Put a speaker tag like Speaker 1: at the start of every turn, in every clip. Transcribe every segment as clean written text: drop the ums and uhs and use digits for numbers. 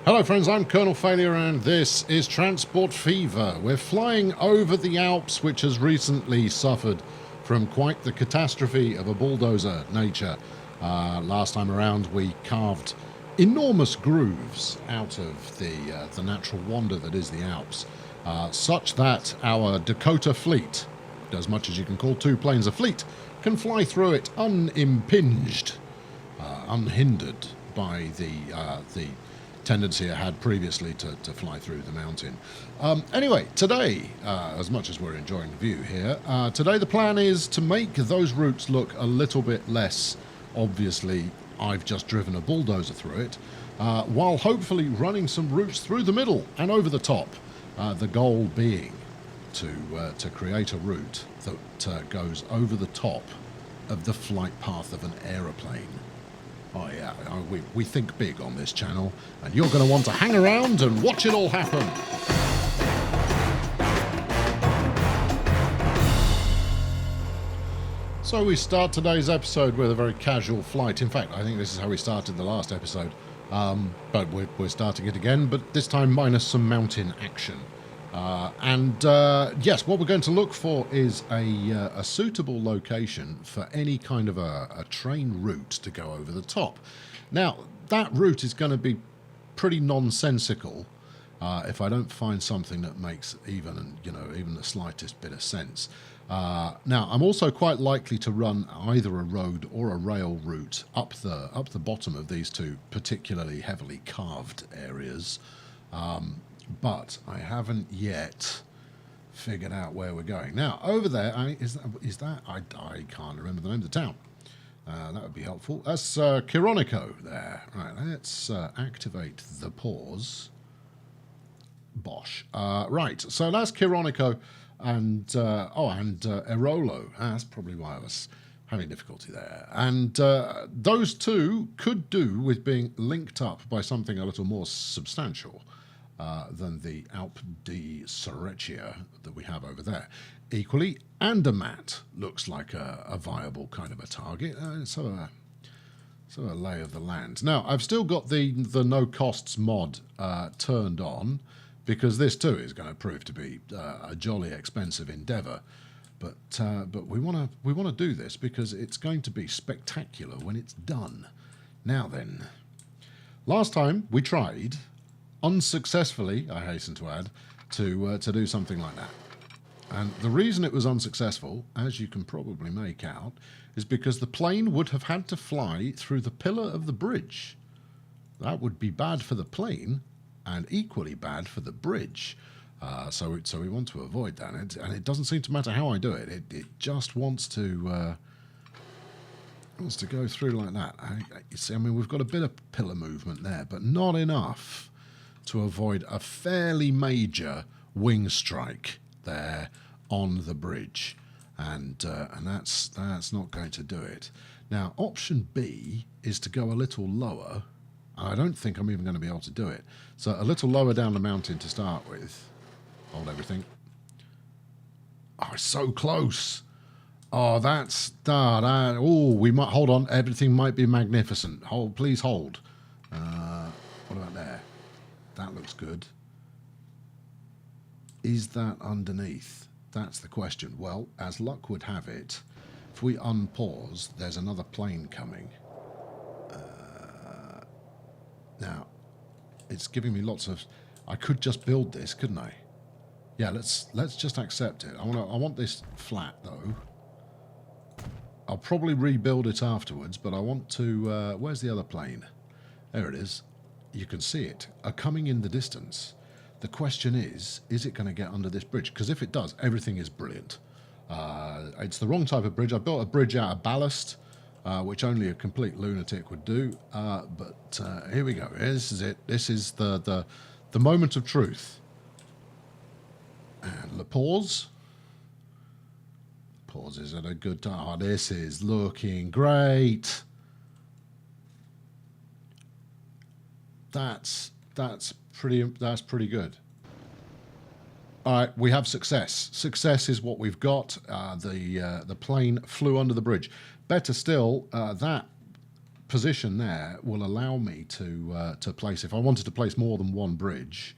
Speaker 1: Hello friends, I'm Colonel Failure and this is Transport Fever. We're flying over the Alps, which has recently suffered from quite the catastrophe of a bulldozer nature. Last time around we carved enormous grooves out of the natural wonder that is the Alps, such that our Dakota fleet, as much as you can call two planes a fleet, can fly through it unimpinged, unhindered by the tendency I had previously to fly through the mountain. Anyway, today, as much as we're enjoying the view here, today the plan is to make those routes look a little bit less obviously I've just driven a bulldozer through it, while hopefully running some routes through the middle and over the top. The goal being to create a route that goes over the top of the flight path of an aeroplane. Oh yeah, we think big on this channel, and you're going to want to hang around and watch it all happen. So we start today's episode with a very casual flight. In fact, I think this is how we started the last episode, but we're starting it again, but this time minus some mountain action. Yes, what we're going to look for is a suitable location for any kind of a train route to go over the top. Now, that route is going to be pretty nonsensical if I don't find something that makes even the slightest bit of sense. Now, I'm also quite likely to run either a road or a rail route up the bottom of these two particularly heavily carved areas. But I haven't yet figured out where we're going. Now, over there, I can't remember the name of the town. That would be helpful. That's Kironico there. Right, let's activate the pause. Bosh. Right, so that's Kironico and Erolo. That's probably why I was having difficulty there. And those two could do with being linked up by something a little more substantial than the Alp di Sorecchia that we have over there. Equally, Andermatt looks like a viable kind of a target. So a lay of the land. Now, I've still got the no costs mod turned on, because this too is going to prove to be a jolly expensive endeavour. But we want to do this because it's going to be spectacular when it's done. Now then, last time we tried, unsuccessfully, I hasten to add, to do something like that. And the reason it was unsuccessful, as you can probably make out, is because the plane would have had to fly through the pillar of the bridge. That would be bad for the plane and equally bad for the bridge. So we want to avoid that. And it doesn't seem to matter how I do it. It just wants to go through like that. I mean, we've got a bit of pillar movement there, but not enough to avoid a fairly major wing strike there on the bridge, and that's not going to do it. Now, option B is to go a little lower. I don't think I'm even going to be able to do it. So a little lower down the mountain to start with. Hold everything. Oh, it's so close. Oh, we might hold on. Everything might be magnificent. Hold, please hold. What about there? That looks good. Is that underneath? That's the question. Well, as luck would have it, if we unpause, there's another plane coming. Now, it's giving me lots of... I could just build this, couldn't I? Yeah, let's just accept it. I want this flat, though. I'll probably rebuild it afterwards, but I want to... where's the other plane? There it is. You can see it coming in the distance. The question is it going to get under this bridge? Because if it does, everything is brilliant. It's the wrong type of bridge. I built a bridge out of ballast, which only a complete lunatic would do. But here we go. This is it. This is the moment of truth. And the pause. Pause is at a good time. Oh, this is looking great. That's pretty good. All right, we have success. Success is what we've got. The plane flew under the bridge. Better still, that position there will allow me to place, if I wanted to place more than one bridge,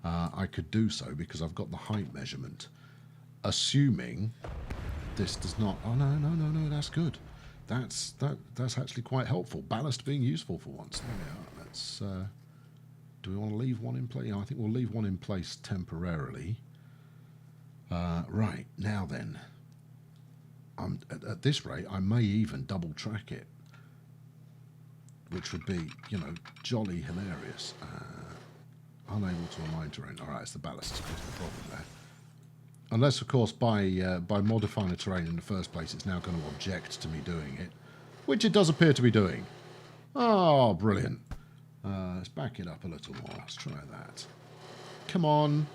Speaker 1: I could do so because I've got the height measurement. Assuming this does not... Oh, no, that's good. That's actually quite helpful. Ballast being useful for once. There we are. Let's... do we want to leave one in place? I think we'll leave one in place temporarily. Right, now then. At this rate, I may even double track it, which would be, you know, jolly hilarious. Unable to align terrain. All right, it's the ballast that's causing the problem there. Unless, of course, by modifying the terrain in the first place, it's now going to object to me doing it, which it does appear to be doing. Oh, brilliant. Let's back it up a little more. Let's try that. Come on.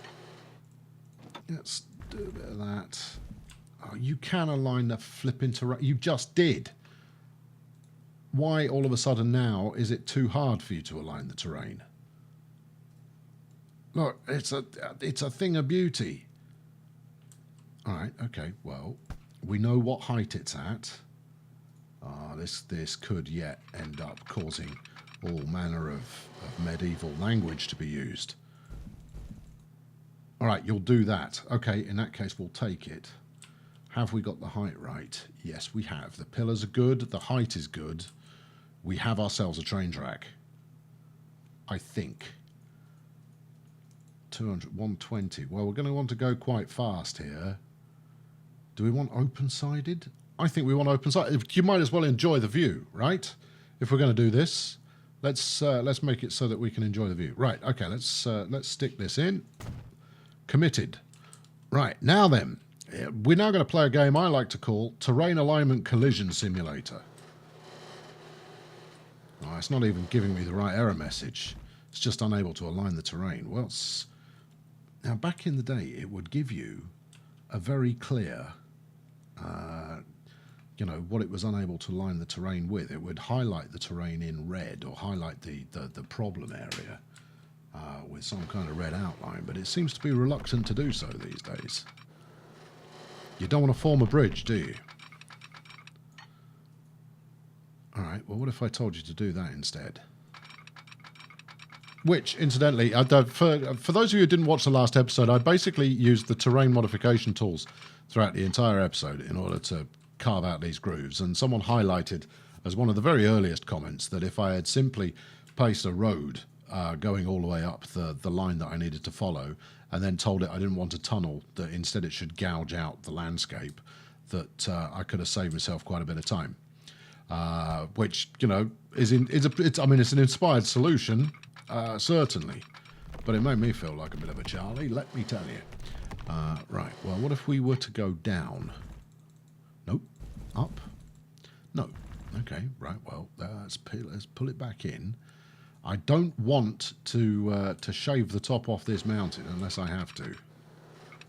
Speaker 1: Let's do a bit of that. Oh, you can align the flipping terrain. You just did. Why all of a sudden now is it too hard for you to align the terrain? Look, it's a thing of beauty. All right, okay, well, we know what height it's at. This could yet end up causing all manner of medieval language to be used. All right, you'll do that. Okay, in that case, we'll take it. Have we got the height right? Yes, we have. The pillars are good. The height is good. We have ourselves a train track. I think. 200, 120. Well, we're going to want to go quite fast here. Do we want open-sided? I think we want open-sided. You might as well enjoy the view, right? If we're going to do this, let's make it so that we can enjoy the view. Right, okay, let's stick this in. Committed. Right, now then, we're now going to play a game I like to call Terrain Alignment Collision Simulator. Oh, it's not even giving me the right error message. It's just unable to align the terrain. Well, now back in the day, it would give you a very clear, you know, what it was unable to align the terrain with. It would highlight the terrain in red or highlight the problem area with some kind of red outline, but it seems to be reluctant to do so these days. You don't want to form a bridge, do you? All right, well, what if I told you to do that instead? Which, incidentally, for those of you who didn't watch the last episode, I basically used the terrain modification tools throughout the entire episode in order to carve out these grooves. And someone highlighted as one of the very earliest comments that if I had simply placed a road going all the way up the line that I needed to follow, and then told it I didn't want a tunnel, that instead it should gouge out the landscape, that I could have saved myself quite a bit of time. Which, you know, it's an inspired solution, certainly, but it made me feel like a bit of a Charlie, let me tell you. Right, well, what if we were to go down? Nope. Up? No. Okay, right, well, let's pull it back in. I don't want to shave the top off this mountain unless I have to,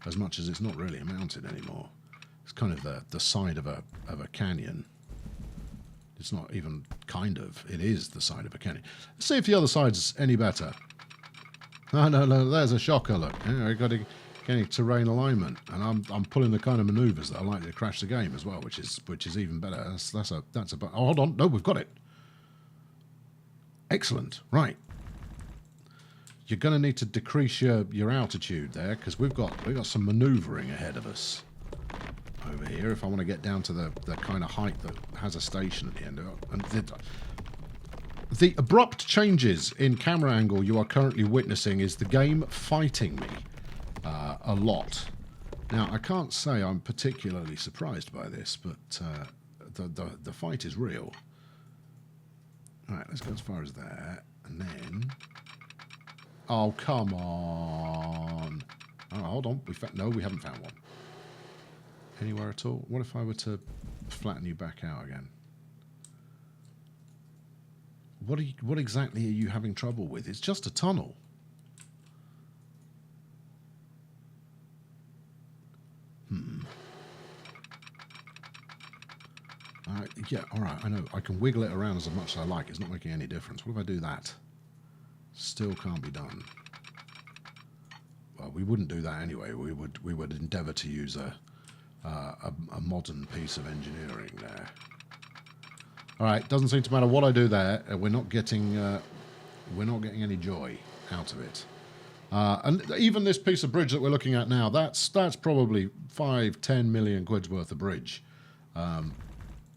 Speaker 1: as much as it's not really a mountain anymore. It's kind of the side of a canyon. It's not even kind of. It is the side of a canyon. Let's see if the other side's any better. Oh, no, there's a shocker, look. Yeah, I got getting terrain alignment, and I'm pulling the kind of manoeuvres that are likely to crash the game as well, which is even better. That's a oh, hold on. No, we've got it. Excellent. Right. You're going to need to decrease your altitude there, because we've got some manoeuvring ahead of us over here if I want to get down to the kind of height that has a station at the end of it. And the abrupt changes in camera angle you are currently witnessing is the game fighting me a lot. Now, I can't say I'm particularly surprised by this, but the fight is real. All right, let's go as far as that, and then... Oh, come on. Oh, hold on. No, we haven't found one. Anywhere at all? What if I were to flatten you back out again? What exactly are you having trouble with? It's just a tunnel. Yeah, all right, I know. I can wiggle it around as much as I like. It's not making any difference. What if I do that? Still can't be done. Well, we wouldn't do that anyway. We would endeavour to use a modern piece of engineering there. All right, doesn't seem to matter what I do there. We're not getting any joy out of it. And even this piece of bridge that we're looking at now, that's probably 5-10 million quid's worth of bridge,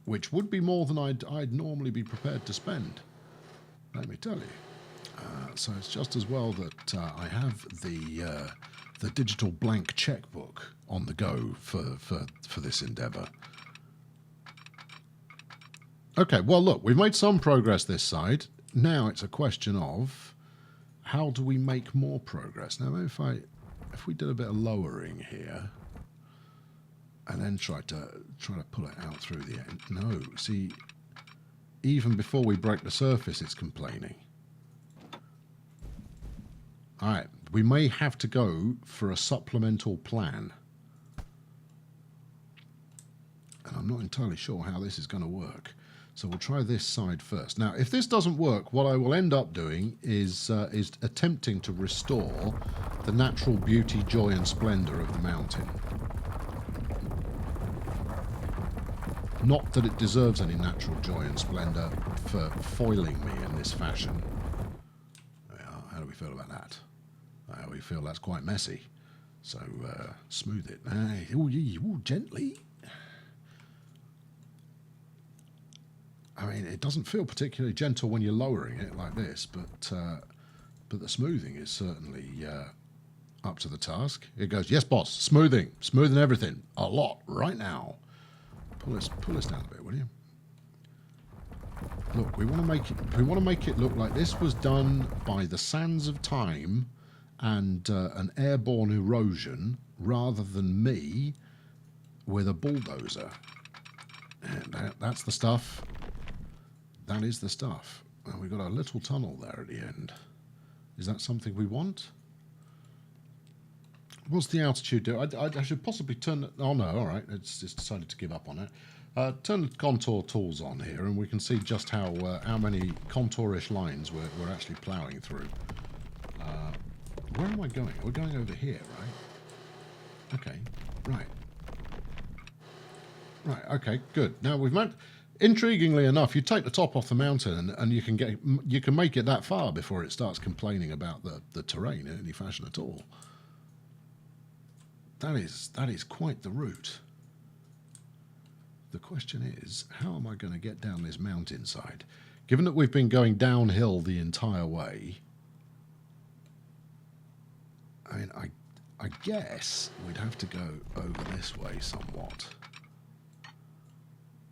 Speaker 1: which would be more than I'd normally be prepared to spend. Let me tell you. So it's just as well that I have the digital blank checkbook on the go for this endeavour. Okay, well look, we've made some progress this side. Now it's a question of how do we make more progress? Now if we did a bit of lowering here and then try to pull it out through the end. No, see, even before we break the surface it's complaining. Alright, we may have to go for a supplemental plan. And I'm not entirely sure how this is going to work. So we'll try this side first. Now, if this doesn't work, what I will end up doing is attempting to restore the natural beauty, joy and splendour of the mountain. Not that it deserves any natural joy and splendour for foiling me in this fashion. How do we feel about that? We feel that's quite messy. So smooth it. Ooh, gently. I mean, it doesn't feel particularly gentle when you're lowering it like this, but the smoothing is certainly up to the task. It goes, yes, boss, smoothing everything a lot right now. Pull this down a bit, will you? Look, we want to make it look like this was done by the sands of time and an airborne erosion rather than me with a bulldozer. And that's the stuff. That is the stuff. And we've got a little tunnel there at the end. Is that something we want? What's the altitude do? I should possibly turn... Oh, no, all right. It's decided to give up on it. Turn the contour tools on here, and we can see just how many contourish lines we're actually ploughing through. Where am I going? We're going over here, right? Okay, right. Right, okay, good. Now, we've met... Intriguingly enough, you take the top off the mountain and you can make it that far before it starts complaining about the terrain in any fashion at all. That is quite the route. The question is, how am I going to get down this mountainside? Given that we've been going downhill the entire way, I mean, I guess we'd have to go over this way somewhat.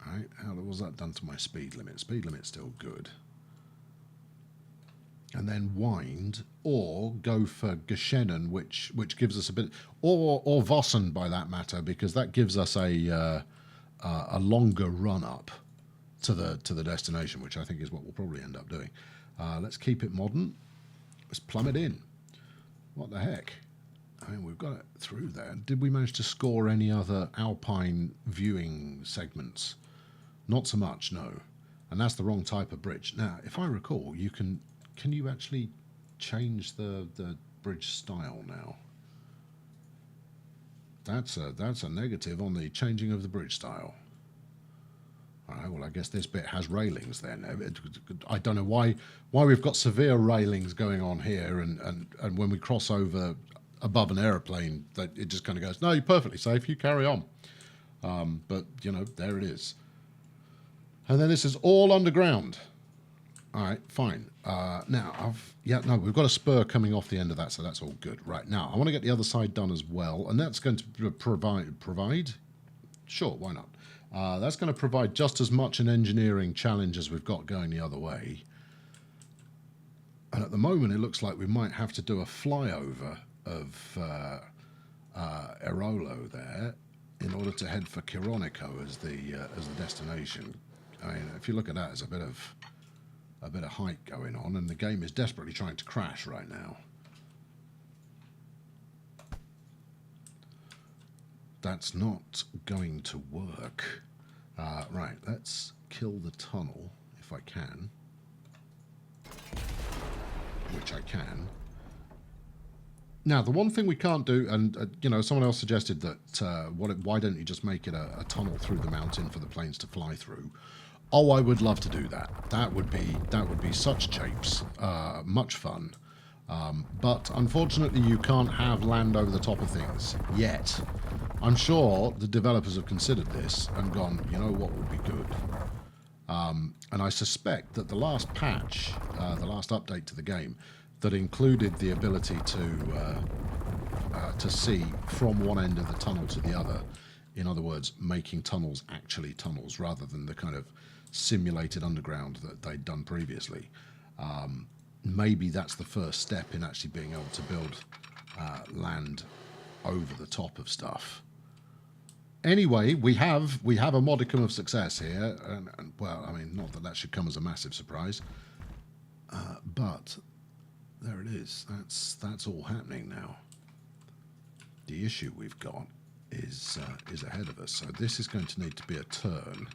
Speaker 1: Right, how was that done to my speed limit? Speed limit's still good. And then wind, or go for Geschenen, which gives us a bit, or Vossen by that matter, because that gives us a longer run up to the destination, which I think is what we'll probably end up doing. Let's keep it modern. Let's plumb it in. What the heck? I mean, we've got it through there. Did we manage to score any other alpine viewing segments? Not so much, no. And that's the wrong type of bridge. Now, if I recall, can you actually change the bridge style now? That's a negative on the changing of the bridge style. All right, well, I guess this bit has railings then. I don't know why we've got severe railings going on here, and when we cross over above an aeroplane, that it just kind of goes, no, you're perfectly safe, you carry on. But, you know, there it is. And then this is all underground. All right, fine. Now, we've got a spur coming off the end of that, so that's all good. Right, now, I want to get the other side done as well, and that's going to provide? Sure, why not? That's going to provide just as much an engineering challenge as we've got going the other way. And at the moment, it looks like we might have to do a flyover of Erolo there in order to head for Kironico as the destination. I mean, if you look at that, there's a bit of height going on, and the game is desperately trying to crash right now. That's not going to work. Right, let's kill the tunnel if I can, which I can. Now, the one thing we can't do, and you know, someone else suggested that why don't you just make it a tunnel through the mountain for the planes to fly through? Oh, I would love to do that. That would be such japes. Much fun. But unfortunately, you can't have land over the top of things yet. I'm sure the developers have considered this and gone, you know what would be good? And I suspect that the last patch, the last update to the game, that included the ability to see from one end of the tunnel to the other, in other words, making tunnels actually tunnels rather than the kind of simulated underground that they'd done previously. Maybe that's the first step in actually being able to build land over the top of stuff. Anyway, we have a modicum of success here, and well, I mean, not that that should come as a massive surprise, but there it is. That's all happening now. The issue we've got is ahead of us, so this is going to need to be a turn,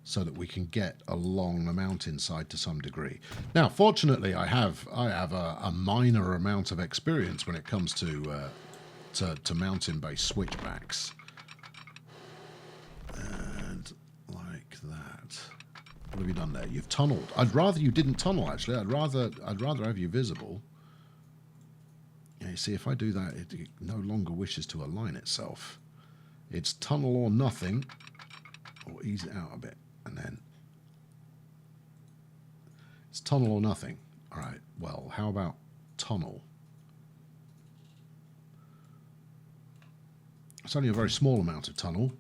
Speaker 1: so that we can get along the mountainside to some degree. Now, fortunately, I have a minor amount of experience when it comes to mountain-based switchbacks, and like that. What have you done there? You've tunneled. I'd rather you didn't tunnel. Actually, I'd rather have you visible. Yeah, you see, if I do that, it no longer wishes to align itself. It's tunnel or nothing, or ease it out a bit. And then it's tunnel or nothing. All right, well, how about tunnel? It's only a very small amount of tunnel,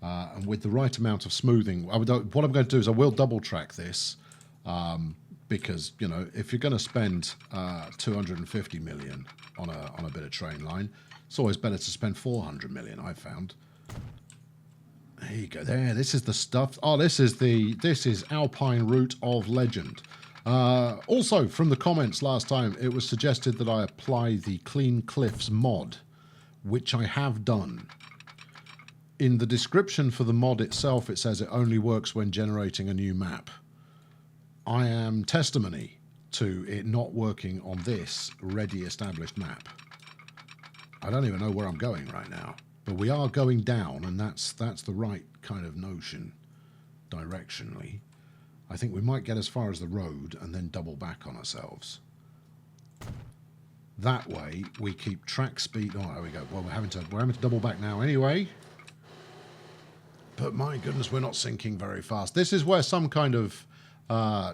Speaker 1: and with the right amount of smoothing, what I'm going to do is I will double track this, because, you know, if you're going to spend 250 million on a bit of train line, it's always better to spend 400 million, I've found. There you go. There, this is the stuff. Oh, this is Alpine Route of Legend. Also, from the comments last time, it was suggested that I apply the Clean Cliffs mod, which I have done. In the description for the mod itself, it says it only works when generating a new map. I am testimony to it not working on this ready established map. I don't even know where I'm going right now. But we are going down, and that's the right kind of notion, directionally. I think we might get as far as the road and then double back on ourselves. That way, we keep track speed. Oh, there we go. Well, we're having to double back now anyway. But my goodness, we're not sinking very fast. This is where some kind of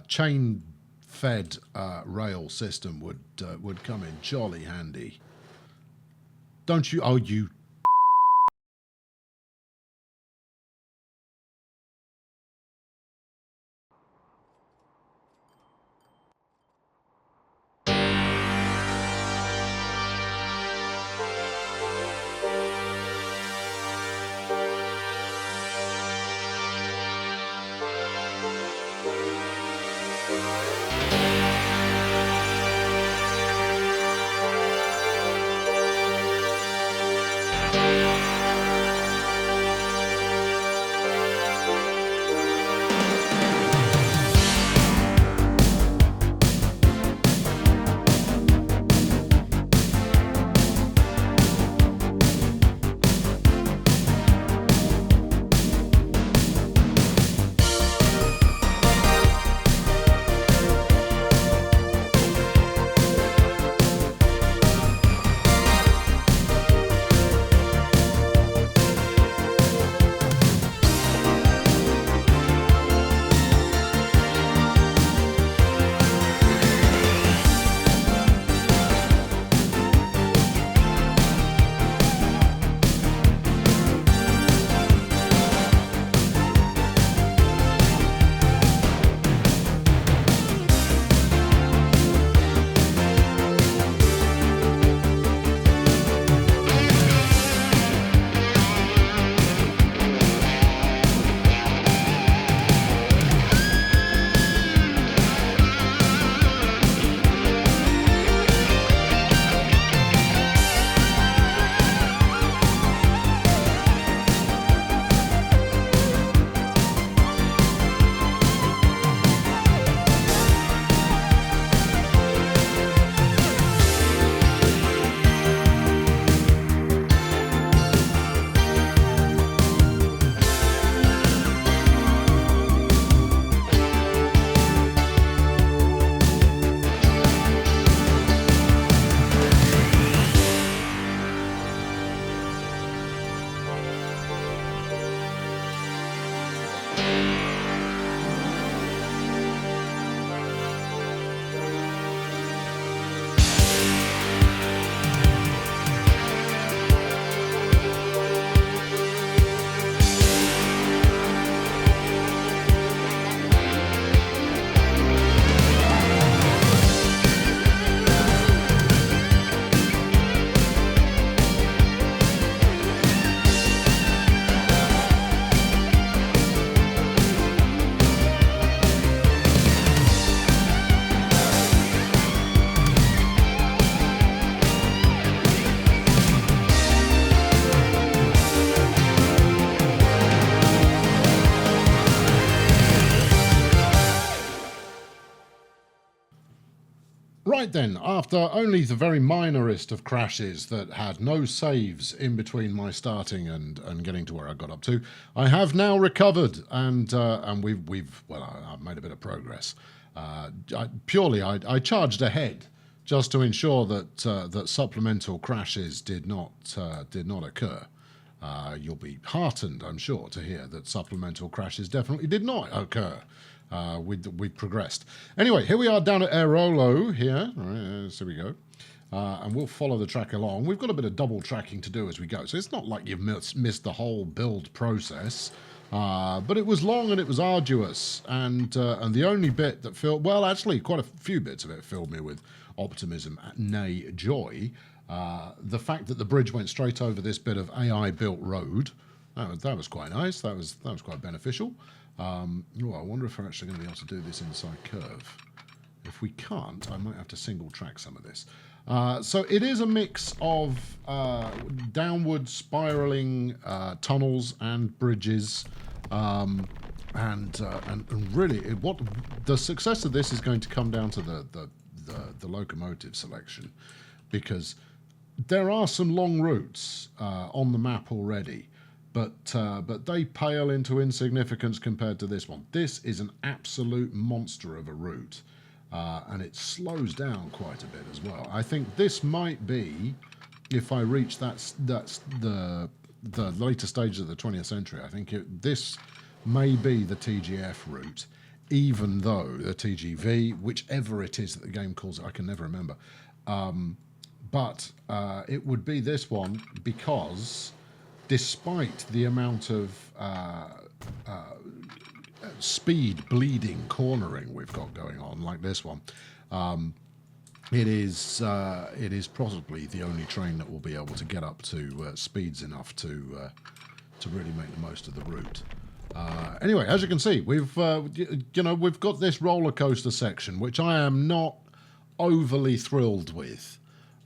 Speaker 1: chain-fed rail system would come in jolly handy. Don't you? Oh, you. Right then, after only the very minorest of crashes that had no saves in between my starting and getting to where I got up to, I have now recovered and I've made a bit of progress. I charged ahead just to ensure that that supplemental crashes did not occur. You'll be heartened, I'm sure, to hear that supplemental crashes definitely did not occur. We've progressed. Anyway, here we are down at Airolo here. All right, so we go. And we'll follow the track along. We've got a bit of double tracking to do as we go. So it's not like you've missed the whole build process. But it was long and it was arduous. And the only bit that filled... Well, actually, quite a few bits of it filled me with optimism, nay, joy. The fact that the bridge went straight over this bit of AI-built road. That was quite nice. That was quite beneficial. I wonder if we're actually going to be able to do this inside curve. If we can't, I might have to single track some of this. So it is a mix of downward spiraling tunnels and bridges, and really, what the success of this is going to come down to the locomotive selection, because there are some long routes on the map already. But they pale into insignificance compared to this one. This is an absolute monster of a route, and it slows down quite a bit as well. I think this might be, if I reach that's the later stages of the 20th century, I think this may be the TGF route, even though the TGV, whichever it is that the game calls it, I can never remember. But it would be this one because... despite the amount of speed bleeding cornering we've got going on, like this one, it is possibly the only train that will be able to get up to speeds enough to really make the most of the route. Anyway, as you can see, we've got this roller coaster section, which I am not overly thrilled with.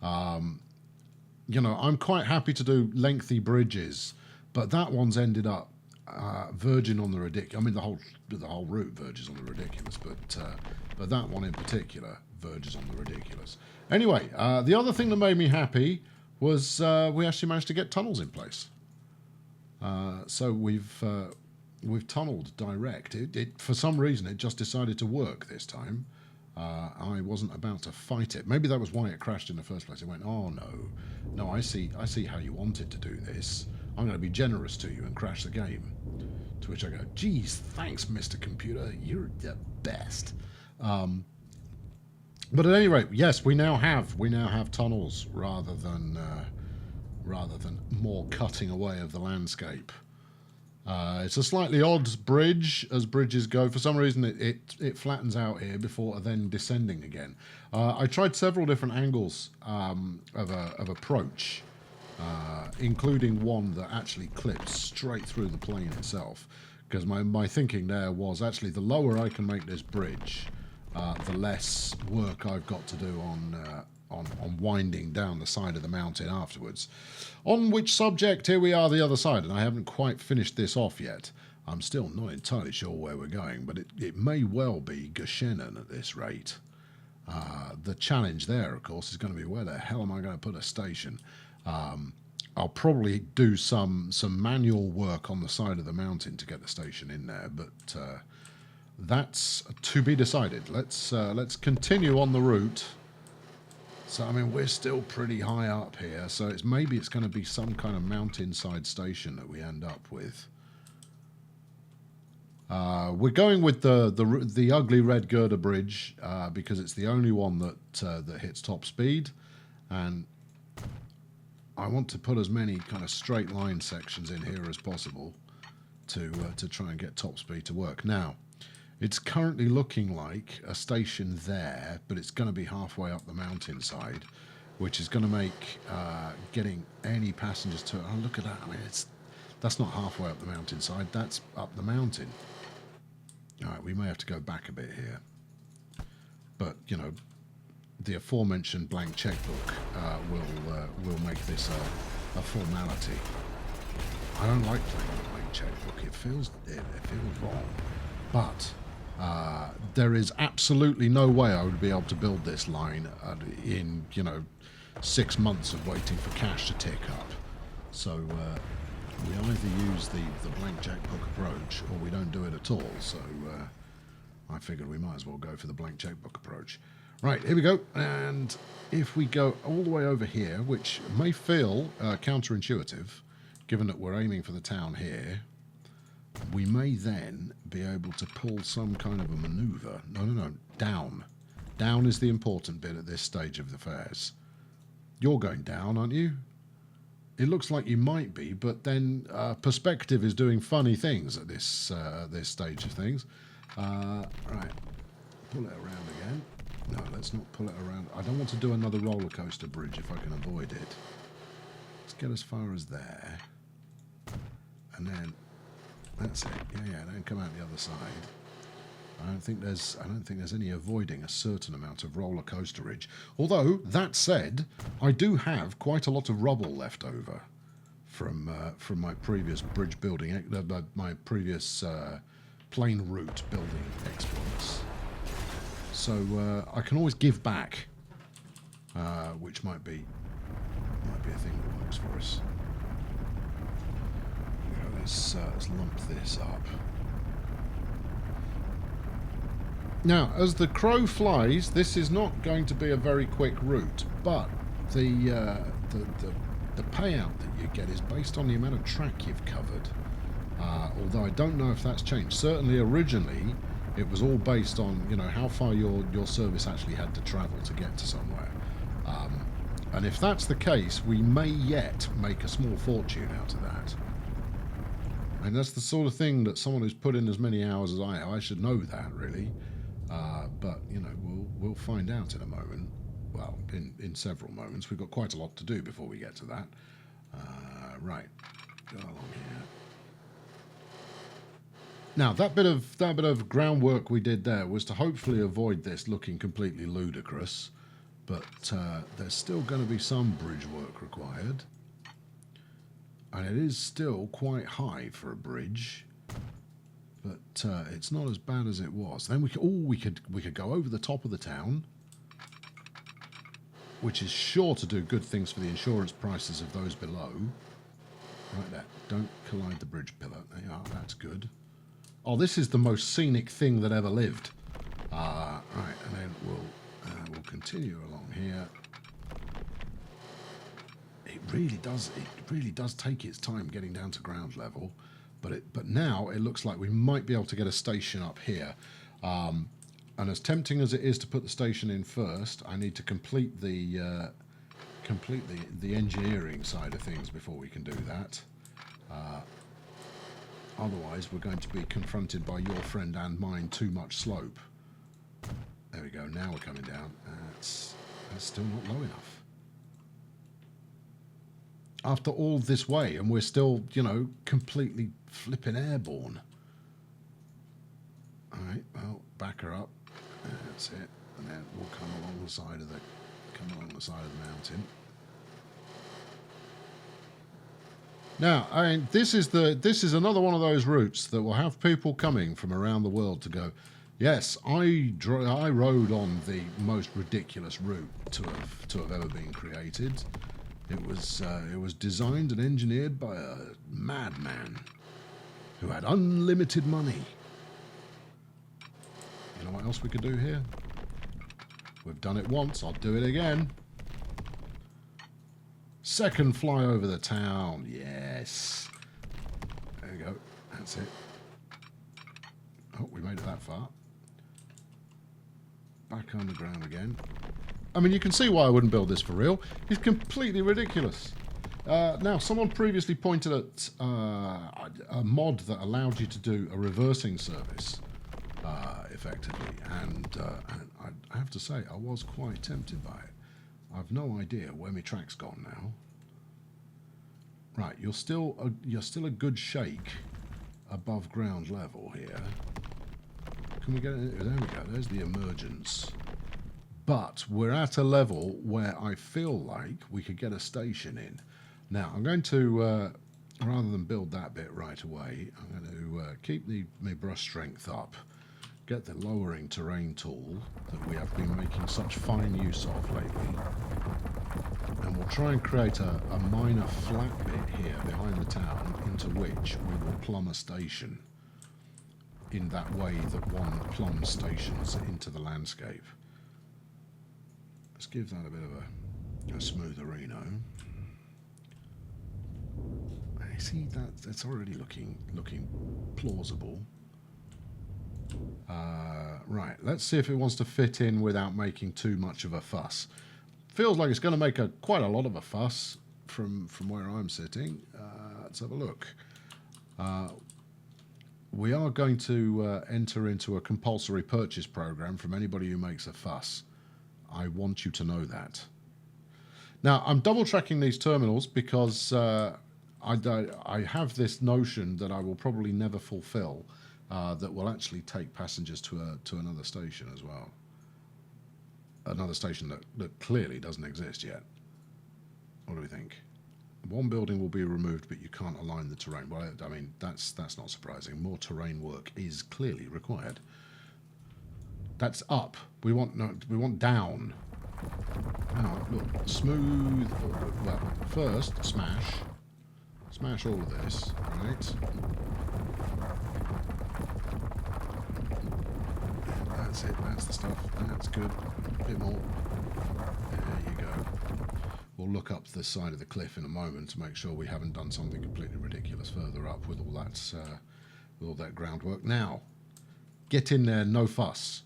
Speaker 1: I'm quite happy to do lengthy bridges, but that one's ended up verging on the ridiculous. I mean, the whole route verges on the ridiculous, but that one in particular verges on the ridiculous. Anyway, the other thing that made me happy was we actually managed to get tunnels in place. So we've tunneled direct. It for some reason it just decided to work this time. I wasn't about to fight it. Maybe that was why it crashed in the first place. It went, oh no, I see how you wanted to do this. I'm going to be generous to you and crash the game. To which I go, geez, thanks, Mr. Computer, you're the best. But at any rate, yes, we now have tunnels rather than more cutting away of the landscape. It's a slightly odd bridge, as bridges go. For some reason, it flattens out here before then descending again. I tried several different angles of approach, including one that actually clips straight through the plane itself. Because my thinking there was actually the lower I can make this bridge, the less work I've got to do on winding down the side of the mountain afterwards. On which subject, here we are the other side, and I haven't quite finished this off yet. I'm still not entirely sure where we're going, but it may well be Gotthard at this rate. The challenge there, of course, is going to be where the hell am I going to put a station? I'll probably do some manual work on the side of the mountain to get the station in there, but that's to be decided. Let's continue on the route. So, I mean, we're still pretty high up here, so maybe it's going to be some kind of mountainside station that we end up with. We're going with the ugly red girder bridge because it's the only one that hits top speed, and I want to put as many kind of straight line sections in here as possible to try and get top speed to work. Now, it's currently looking like a station there, but it's going to be halfway up the mountainside, which is going to make getting any passengers to... Oh, look at that. I mean, that's not halfway up the mountainside. That's up the mountain. All right, we may have to go back a bit here. But, the aforementioned blank checkbook will make this a formality. I don't like playing a blank checkbook. It feels wrong. But there is absolutely no way I would be able to build this line in, 6 months of waiting for cash to tick up. So we either use the blank checkbook approach or we don't do it at all. So I figured we might as well go for the blank checkbook approach. Right, here we go. And if we go all the way over here, which may feel counterintuitive, given that we're aiming for the town here, we may then be able to pull some kind of a maneuver. No, down. Down is the important bit at this stage of the affairs. You're going down, aren't you? It looks like you might be, but then perspective is doing funny things at this this stage of things. Right, pull it around again. No, let's not pull it around. I don't want to do another roller coaster bridge if I can avoid it. Let's get as far as there, and then that's it. Yeah, then come out the other side. I don't think there's any avoiding a certain amount of roller coasterage. Although that said, I do have quite a lot of rubble left over from my previous bridge building, my previous plane route building exploits. So I can always give back, which might be a thing that works for us. Let's lump this up. Now, as the crow flies, this is not going to be a very quick route, but the payout that you get is based on the amount of track you've covered. Although I don't know if that's changed. Certainly, originally, it was all based on how far your service actually had to travel to get to somewhere. And if that's the case, we may yet make a small fortune out of that. And that's the sort of thing that someone who's put in as many hours as I have, I should know that, really. But, we'll find out in a moment. Well, in several moments. We've got quite a lot to do before we get to that. Right. Go along here. Now, that bit of groundwork we did there was to hopefully avoid this looking completely ludicrous. But there's still going to be some bridge work required. And it is still quite high for a bridge, but it's not as bad as it was. Then we could go over the top of the town, which is sure to do good things for the insurance prices of those below. Right there. Don't collide the bridge pillar. There you are. That's good. Oh, this is the most scenic thing that ever lived. Right, and then we'll continue along here. It really does take its time getting down to ground level, but now it looks like we might be able to get a station up here. And as tempting as it is to put the station in first, I need to complete the engineering side of things before we can do that. Otherwise, we're going to be confronted by your friend and mine too much slope. There we go. Now we're coming down. That's still not low enough. After all this way, and we're still, completely flipping airborne. All right, well, back her up. That's it, and then we'll come along the side of the mountain. Now, this is another one of those routes that will have people coming from around the world to go, yes, I rode on the most ridiculous route to have ever been created. It was designed and engineered by a madman who had unlimited money. You know what else we could do here? We've done it once, I'll do it again. Second fly over the town, yes. There you go, that's it. Oh, we made it that far. Back underground again. I mean, you can see why I wouldn't build this for real. It's completely ridiculous. Now, someone previously pointed at a mod that allowed you to do a reversing service effectively, and I have to say I was quite tempted by it. I've no idea where my track's gone now. Right, you're still a good shake above ground level here. Can we get it? There we go. There's the emergence. But we're at a level where I feel like we could get a station in. Now, I'm going to, rather than build that bit right away, I'm going to keep my brush strength up, get the lowering terrain tool that we have been making such fine use of lately, and we'll try and create a minor flat bit here behind the town into which we will plumb a station in that way that one plumbs stations into the landscape. Let's give that a bit of a smootherino. I see that's already looking plausible. Right, let's see if it wants to fit in without making too much of a fuss. Feels like it's going to make quite a lot of a fuss from where I'm sitting. Let's have a look. We are going to enter into a compulsory purchase program from anybody who makes a fuss. I want you to know that. Now, I'm double tracking these terminals because I have this notion that I will probably never fulfill, that will actually take passengers to another station as well. Another station that clearly doesn't exist yet. What do we think? One building will be removed, but you can't align the terrain. Well, I mean, that's not surprising. More terrain work is clearly required. That's up. We want down. Now, look, smooth. Well, first, smash all of this, right? That's it. That's the stuff. That's good. A bit more. There you go. We'll look up the side of the cliff in a moment to make sure we haven't done something completely ridiculous further up with all that groundwork. Now, get in there, no fuss.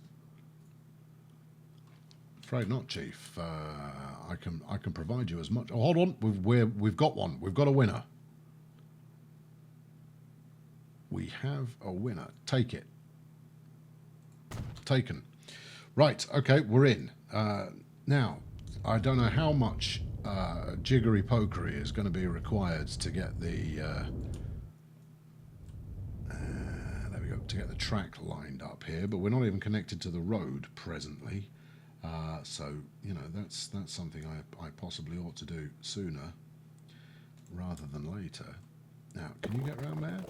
Speaker 1: Afraid not, Chief. I can provide you as much. Oh, hold on, we've got one. We've got a winner. We have a winner. Take it. Taken. Right. Okay, we're in. Now, I don't know how much jiggery pokery is going to be required to get the there we go, to get the track lined up here, but we're not even connected to the road presently, so you know that's something I possibly ought to do sooner rather than later. Now, can you get around there?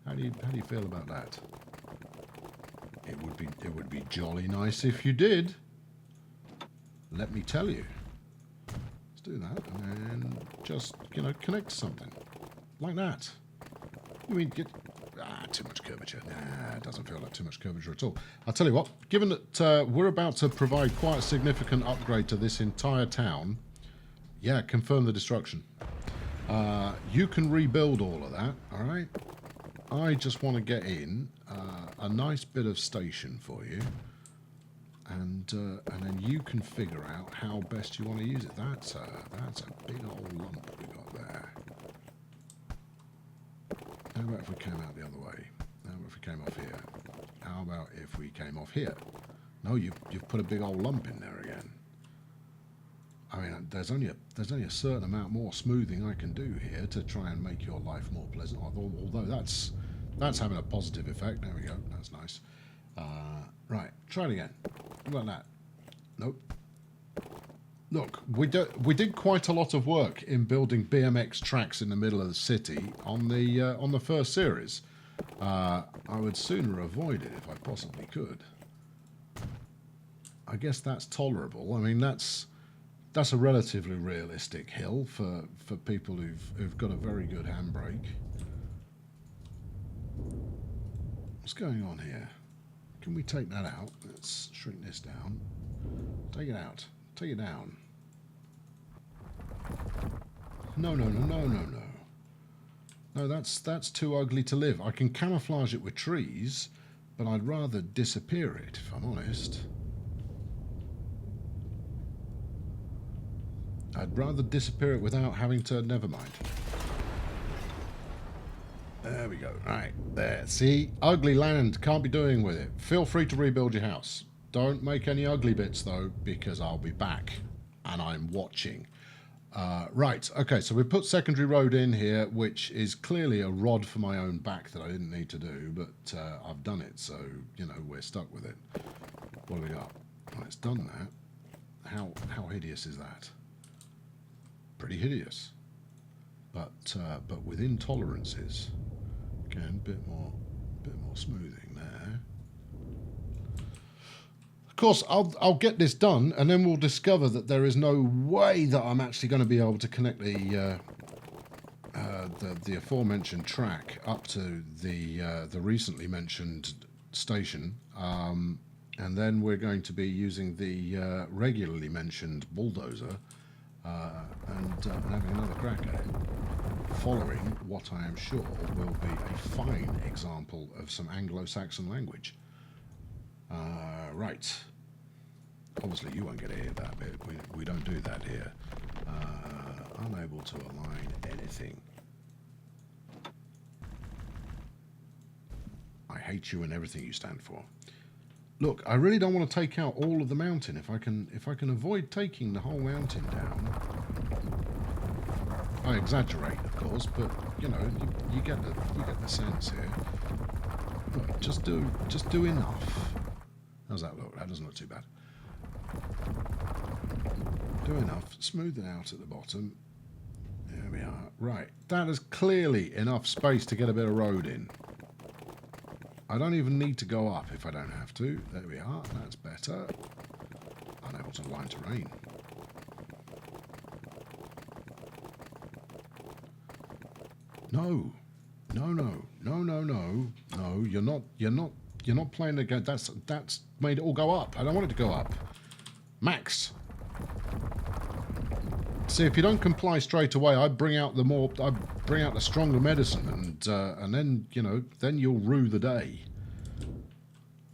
Speaker 1: How do you feel about that? It would be jolly nice if you did. Let me tell you. Let's do that, and then just, you know, connect to something. Like that. You mean, too much curvature. Nah, it doesn't feel like too much curvature at all. I'll tell you what, given that we're about to provide quite a significant upgrade to this entire town, yeah, confirm the destruction. You can rebuild all of that, all right? I just want to get in a nice bit of station for you. And then you can figure out how best you want to use it. That's a big old lump we got there. How about if we came out the other way? How about if we came off here? How about if we came off here? No, you've put a big old lump in there again. I mean, there's only a certain amount more smoothing I can do here to try and make your life more pleasant. Although that's having a positive effect. There we go. That's nice. Right, try it again. How about that? Nope. Look, we did quite a lot of work in building BMX tracks in the middle of the city on the first series. I would sooner avoid it if I possibly could. I guess that's tolerable. I mean, that's a relatively realistic hill for people who've got a very good handbrake. What's going on here? Can we take that out? Let's shrink this down. Take it out. Take it down. No. No, that's too ugly to live. I can camouflage it with trees, but I'd rather disappear it, if I'm honest. I'd rather disappear it without having to... Never mind. There we go. Right, there. See? Ugly land. Can't be doing with it. Feel free to rebuild your house. Don't make any ugly bits, though, because I'll be back. And I'm watching. Right, okay, so we put secondary road in here, which is clearly a rod for my own back that I didn't need to do, but I've done it, so, you know, we're stuck with it. What do we got? Well, it's done that. How hideous is that? Pretty hideous. But within tolerances. Again, bit more smoothing there. course, I'll get this done, and then we'll discover that there is no way that I'm actually going to be able to connect the aforementioned track up to the recently mentioned station, and then we're going to be using the regularly mentioned bulldozer and having another crack at it, following what I am sure will be a fine example of some Anglo-Saxon language. Right. Obviously, you won't get to hear that bit. We don't do that here. Unable to align anything. I hate you and everything you stand for. Look, I really don't want to take out all of the mountain. If I can avoid taking the whole mountain down. I exaggerate, of course, but you know, you get the sense here. But just do enough. How's that look? That doesn't look too bad. Do enough, smooth it out at the bottom. There we are. Right, that is clearly enough space to get a bit of road in. I don't even need to go up if I don't have to. There we are, that's better. Unable to align terrain. No, you're not playing the game. That's made it all go up. I don't want it to go up. Max. See, if you don't comply straight away, I bring out the stronger medicine, and then then you'll rue the day.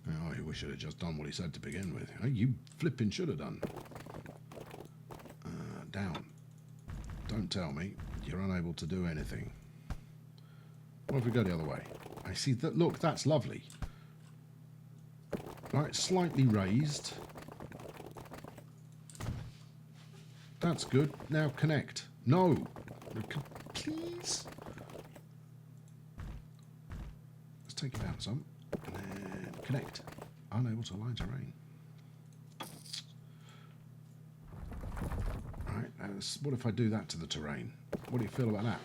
Speaker 1: Oh, we should have just done what he said to begin with. You flipping should have done. Down. Don't tell me you're unable to do anything. What if we go the other way? I see that. Look, that's lovely. Right, slightly raised. That's good. Now connect. No. Please. Let's take it down some. And then connect. Unable to align terrain. Right, what if I do that to the terrain? What do you feel about that?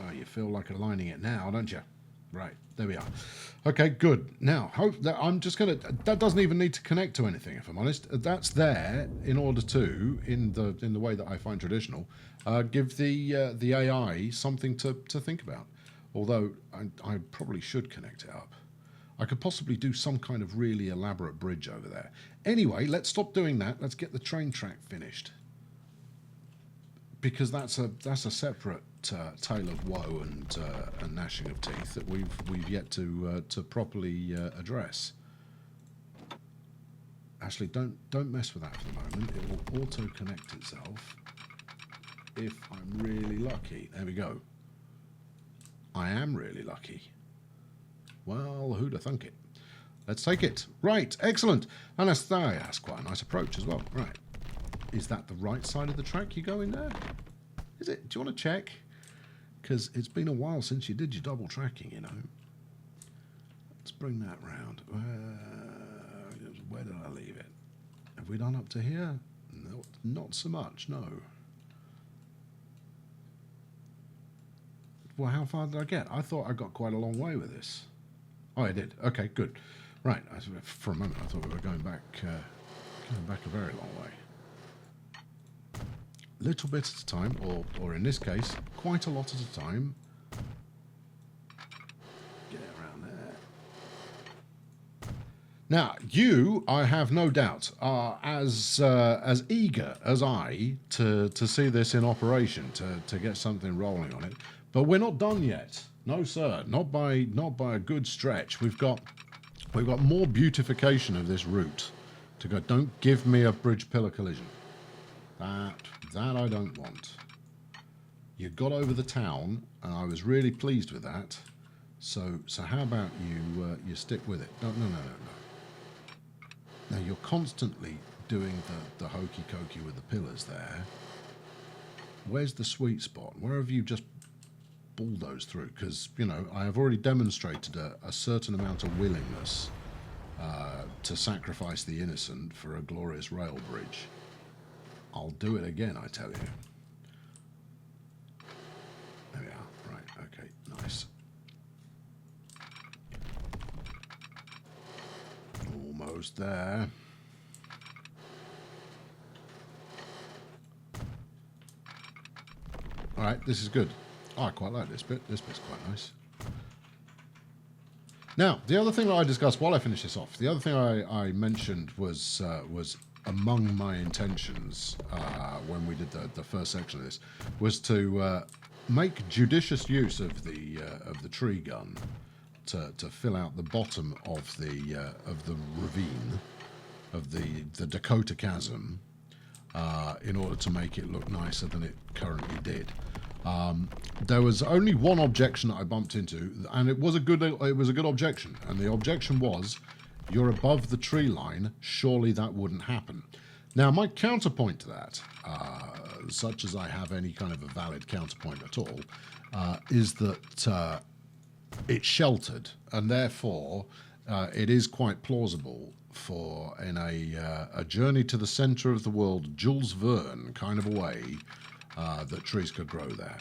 Speaker 1: Oh, you feel like aligning it now, don't you? Right, there we are. Okay, good. Now, hope that I'm just gonna. That doesn't even need to connect to anything, if I'm honest. That's there in order to, in the way that I find traditional, give the AI something to think about. Although I probably should connect it up. I could possibly do some kind of really elaborate bridge over there. Anyway, let's stop doing that. Let's get the train track finished, because that's a separate tale of woe and gnashing of teeth that we've yet to properly address. Actually, don't mess with that for the moment. It will auto connect itself if I'm really lucky. There we go. I am really lucky. Well, who'd have thunk it? Let's take it. Right, excellent. And that's quite a nice approach as well. Right. Is that the right side of the track you go in there? Is it? Do you want to check? Because it's been a while since you did your double tracking, you know. Let's bring that round. Where did I leave it? Have we done up to here? No, not so much, no. Well, how far did I get? I thought I got quite a long way with this. Oh, I did. Okay, good. Right. For a moment, I thought we were going back a very long way. Little bit at a time, or in this case, quite a lot at a time. Get it around there. Now, you, I have no doubt, are as eager as I to see this in operation, to get something rolling on it. But we're not done yet. No, sir. Not by a good stretch. We've got more beautification of this route to go. Don't give me a bridge pillar collision. That I don't want. You got over the town, and I was really pleased with that. So how about you stick with it? No. Now you're constantly doing the hokey cokey with the pillars there. Where's the sweet spot? Where have you just bulldozed through? Because I have already demonstrated a certain amount of willingness to sacrifice the innocent for a glorious rail bridge. I'll do it again, I tell you. There we are. Right, okay, nice. Almost there. All right, this is good. Oh, I quite like this bit. This bit's quite nice. Now, the other thing that I discussed while I finish this off, the other thing I mentioned was among my intentions when we did the first section of this, was to make judicious use of the tree gun to fill out the bottom of the ravine of the Dakota Chasm in order to make it look nicer than it currently did. There was only one objection that I bumped into, and it was a good objection. And the objection was, you're above the tree line. Surely that wouldn't happen. Now, my counterpoint to that, such as I have any kind of a valid counterpoint at all, is that it's sheltered, and therefore it is quite plausible for in a journey to the centre of the world, Jules Verne kind of a way, that trees could grow there.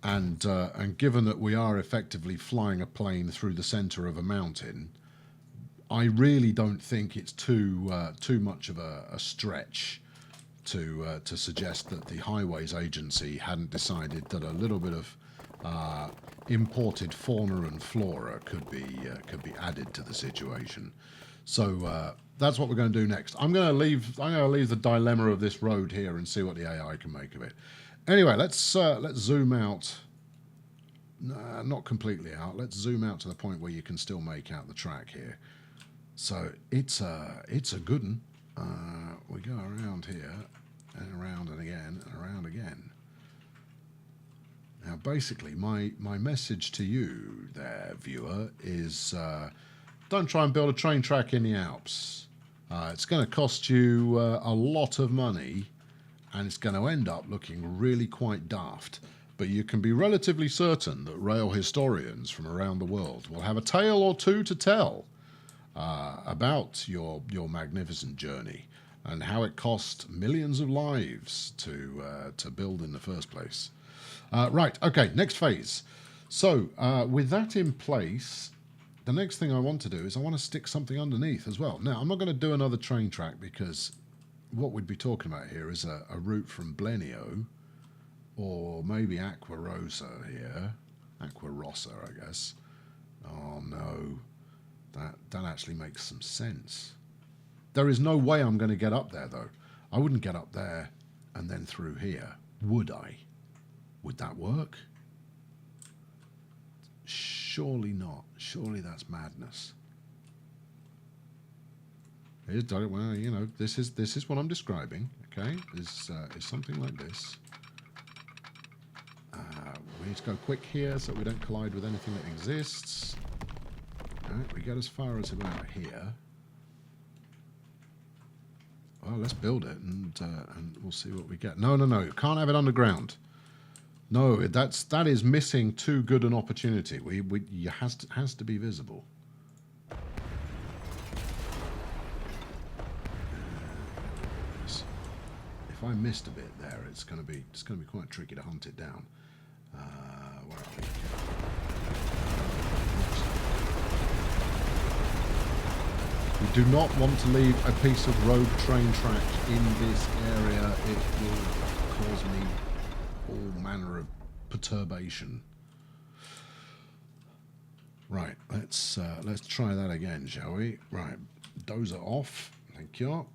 Speaker 1: And given that we are effectively flying a plane through the centre of a mountain, I really don't think it's too much of a stretch to suggest that the Highways Agency hadn't decided that a little bit of imported fauna and flora could be added to the situation. So that's what we're going to do next. I'm going to leave the dilemma of this road here and see what the AI can make of it. Anyway, let's zoom out. Not completely out. Let's zoom out to the point where you can still make out the track here. So it's a good one. We go around here and around and again and around again. Now, basically, my message to you there, viewer, is don't try and build a train track in the Alps. It's going to cost you a lot of money, and it's going to end up looking really quite daft. But you can be relatively certain that rail historians from around the world will have a tale or two to tell about your magnificent journey and how it cost millions of lives to build in the first place. Right, okay, next phase. So with that in place, the next thing I want to do is I want to stick something underneath as well. Now, I'm not going to do another train track because what we'd be talking about here is a route from Blenio or maybe Aqua Rosa here. Aqua Rossa, I guess. Oh, no. That actually makes some sense. There is no way I'm going to get up there, though. I wouldn't get up there and then through here, would I? Would that work? Surely not. Surely that's madness. Well, you know, this is what I'm describing. Okay, is something like this. We need to go quick here so we don't collide with anything that exists. All right, we get as far as about here. Well, let's build it and we'll see what we get. No, you can't have it underground. No, that is missing too good an opportunity. It has to be visible. If I missed a bit there, it's going to be quite tricky to hunt it down. Where are we? We do not want to leave a piece of road train track in this area. It will cause me all manner of perturbation. Right, let's try that again, shall we? Right, dozer off. Thank you.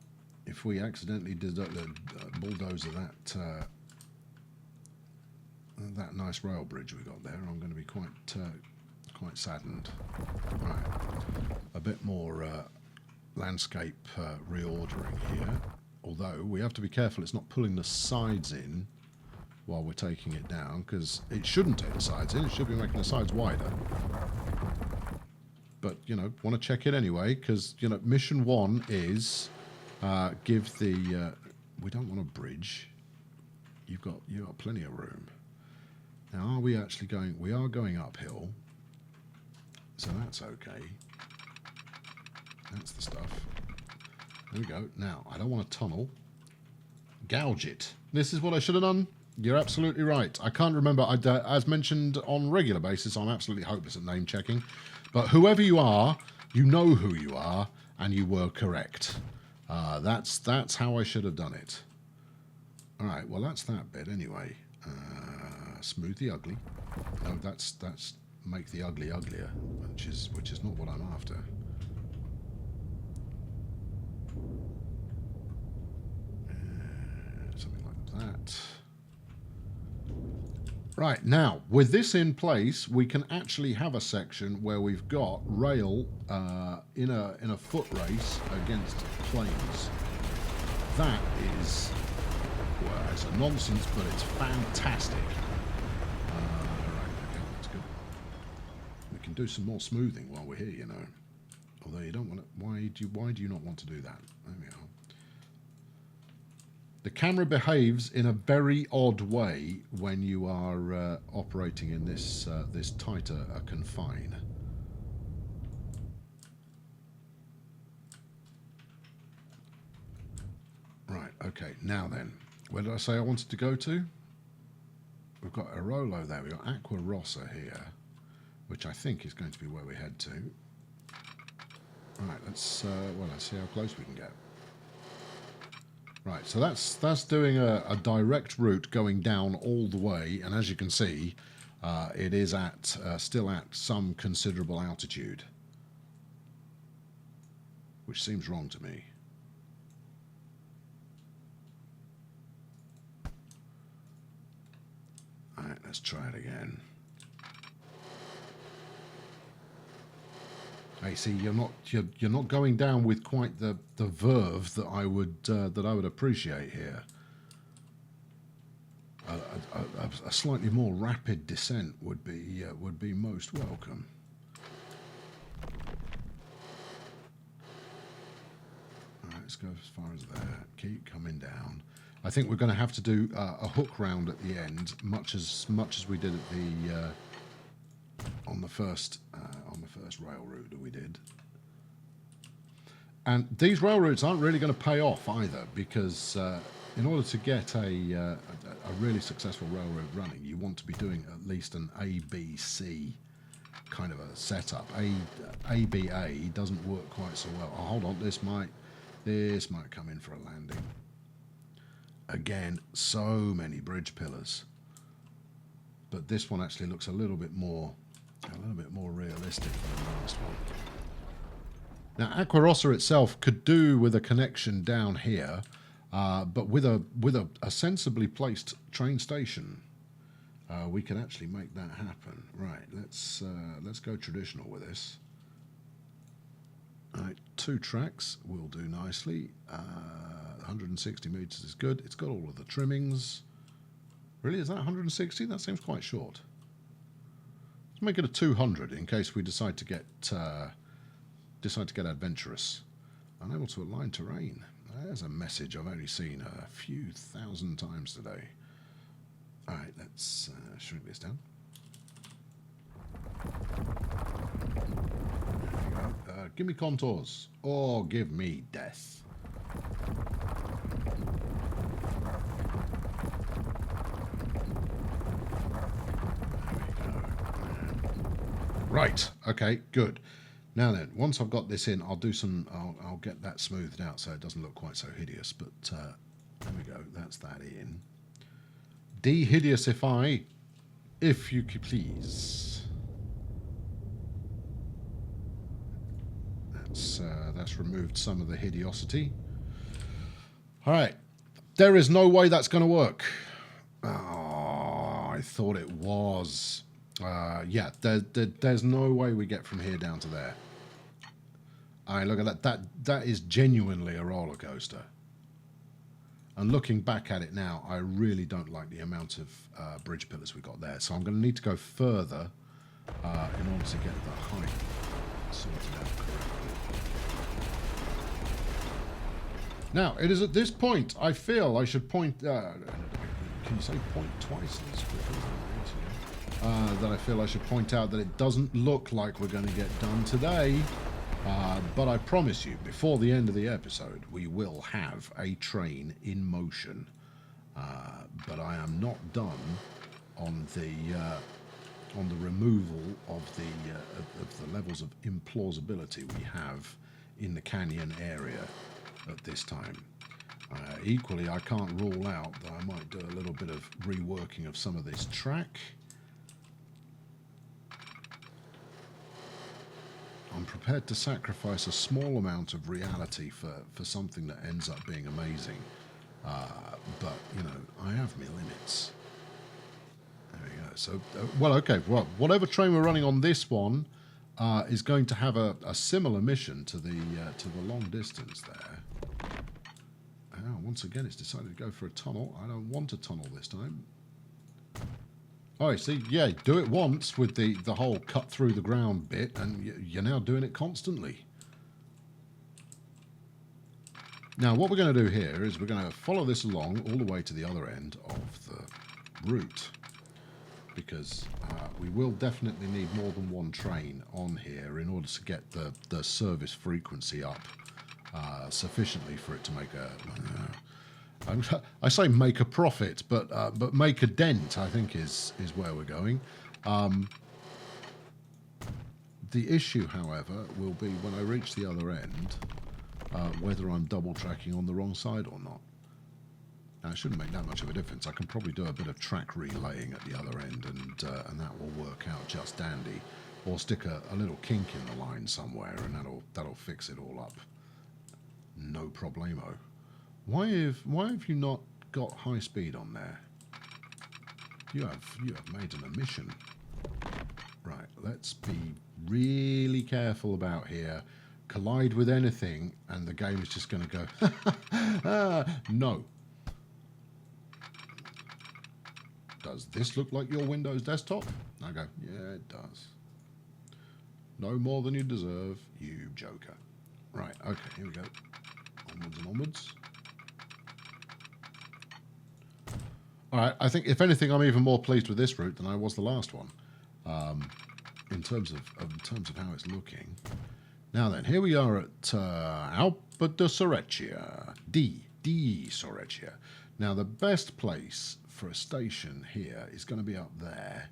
Speaker 1: If we accidentally did bulldozer that nice rail bridge we got there, I'm going to be quite saddened. Right, a bit more landscape reordering here. Although we have to be careful it's not pulling the sides in while we're taking it down, because it shouldn't take the sides in. It should be making the sides wider. But you know, want to check it anyway, because you know, mission 1 is give the. We don't want a bridge. You've got plenty of room. Now, are we actually going? We are going uphill, so that's okay. That's the stuff. There we go. Now, I don't want a tunnel. Gouge it. This is what I should have done. You're absolutely right. I can't remember. As mentioned on a regular basis, I'm absolutely hopeless at name checking. But whoever you are, you know who you are, and you were correct. That's how I should have done it. All right, well, that's that bit anyway. Smooth the ugly. No, that's make the ugly uglier, which is not what I'm after. Something like that. Right, now, with this in place, we can actually have a section where we've got rail in a foot race against planes. That is, well, it's a nonsense, but it's fantastic. Right, okay, that's good. We can do some more smoothing while we're here, you know. Although you don't want to, why do you not want to do that? There we are. The camera behaves in a very odd way when you are operating in this this tighter confine. Right, okay, now then, where did I say I wanted to go to? We've got Arolo there, we've got Aqua Rossa here, which I think is going to be where we head to. Right, let's see how close we can get. Right, so that's doing a direct route going down all the way, and as you can see, it is at still at some considerable altitude, which seems wrong to me. All right, let's try it again. Hey, see, you're not going down with quite the verve that I would appreciate here. A slightly more rapid descent would be most welcome. All right, let's go as far as that. Keep coming down. I think we're going to have to do a hook round at the end, much as we did at the on the first rail route that we did. And these rail routes aren't really going to pay off either, because in order to get a really successful railroad running, you want to be doing at least an ABC kind of a setup. ABA doesn't work quite so well. Oh, hold on, this might come in for a landing. Again, so many bridge pillars, but this one actually looks a little bit more realistic than the last one. Now, Aqua Rossa itself could do with a connection down here, but with a sensibly placed train station, we can actually make that happen. Right, let's go traditional with this. All right, 2 tracks will do nicely. 160 meters is good. It's got all of the trimmings. Really, is that 160? That seems quite short. Let's make it a 200 in case we decide to get adventurous. Unable to align terrain. There's a message I've only seen a few thousand times today. All right, let's shrink this down. There we go. Give me contours, or give me death. Right, okay, good. Now then, once I've got this in, I'll get that smoothed out so it doesn't look quite so hideous, but there we go, that's that in. De-hideousify, if you please. That's removed some of the hideosity. All right, there is no way that's going to work. Oh, I thought it was. Yeah, there's no way we get from here down to there. All right, look at that. That is genuinely a roller coaster. And looking back at it now, I really don't like the amount of bridge pillars we got there. So I'm going to need to go further in order to get the height sorted out correctly. Now, it is at this point I feel I should point. Can you say point twice as quickly? That I feel I should point out that it doesn't look like we're going to get done today, but I promise you, before the end of the episode, we will have a train in motion. But I am not done on the removal of the levels of implausibility we have in the canyon area at this time. Equally, I can't rule out that I might do a little bit of reworking of some of this track. I'm prepared to sacrifice a small amount of reality for something that ends up being amazing. But, you know, I have my limits. There we go. So, well, okay. Well, whatever train we're running on this one is going to have a similar mission to the long distance there. Once again, it's decided to go for a tunnel. I don't want a tunnel this time. Oh, see, yeah, do it once with the whole cut through the ground bit, and you're now doing it constantly. Now, what we're going to do here is we're going to follow this along all the way to the other end of the route, because we will definitely need more than one train on here in order to get the service frequency up sufficiently for it to make a... I say make a profit, but make a dent, I think, is where we're going. The issue, however, will be when I reach the other end, whether I'm double tracking on the wrong side or not. Now, it shouldn't make that much of a difference. I can probably do a bit of track relaying at the other end, and that will work out just dandy. Or stick a little kink in the line somewhere, and that'll fix it all up. No problemo. Why have you not got high speed on there? You have made an omission. Right, let's be really careful about here. Collide with anything, and the game is just going to go, no. Does this look like your Windows desktop? I go, yeah, it does. No more than you deserve, you joker. Right, okay, here we go. Onwards and onwards. All right, I think if anything, I'm even more pleased with this route than I was the last one, in terms of how it's looking. Now then, here we are at Alps de Sorecchia, D Sorecchia. Now the best place for a station here is going to be up there,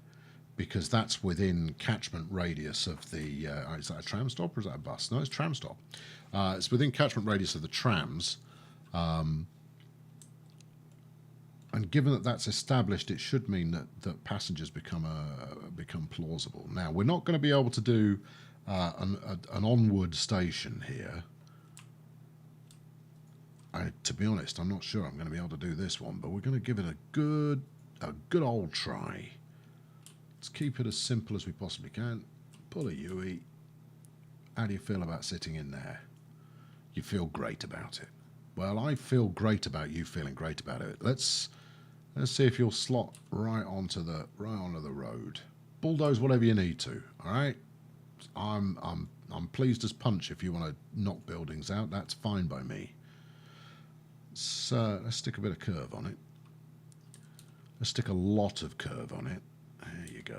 Speaker 1: because that's within catchment radius of the. Is that a tram stop or is that a bus? No, it's tram stop. It's within catchment radius of the trams. And given that that's established, it should mean that passengers become plausible. Now, we're not going to be able to do an onward station here. To be honest, I'm not sure I'm going to be able to do this one, but we're going to give it a good old try. Let's keep it as simple as we possibly can. Pull a UE. How do you feel about sitting in there? You feel great about it. Well, I feel great about you feeling great about it. Let's see if you'll slot right onto the road. Bulldoze whatever you need to. All right. I'm pleased as punch if you want to knock buildings out. That's fine by me. So let's stick a bit of curve on it. Let's stick a lot of curve on it. There you go.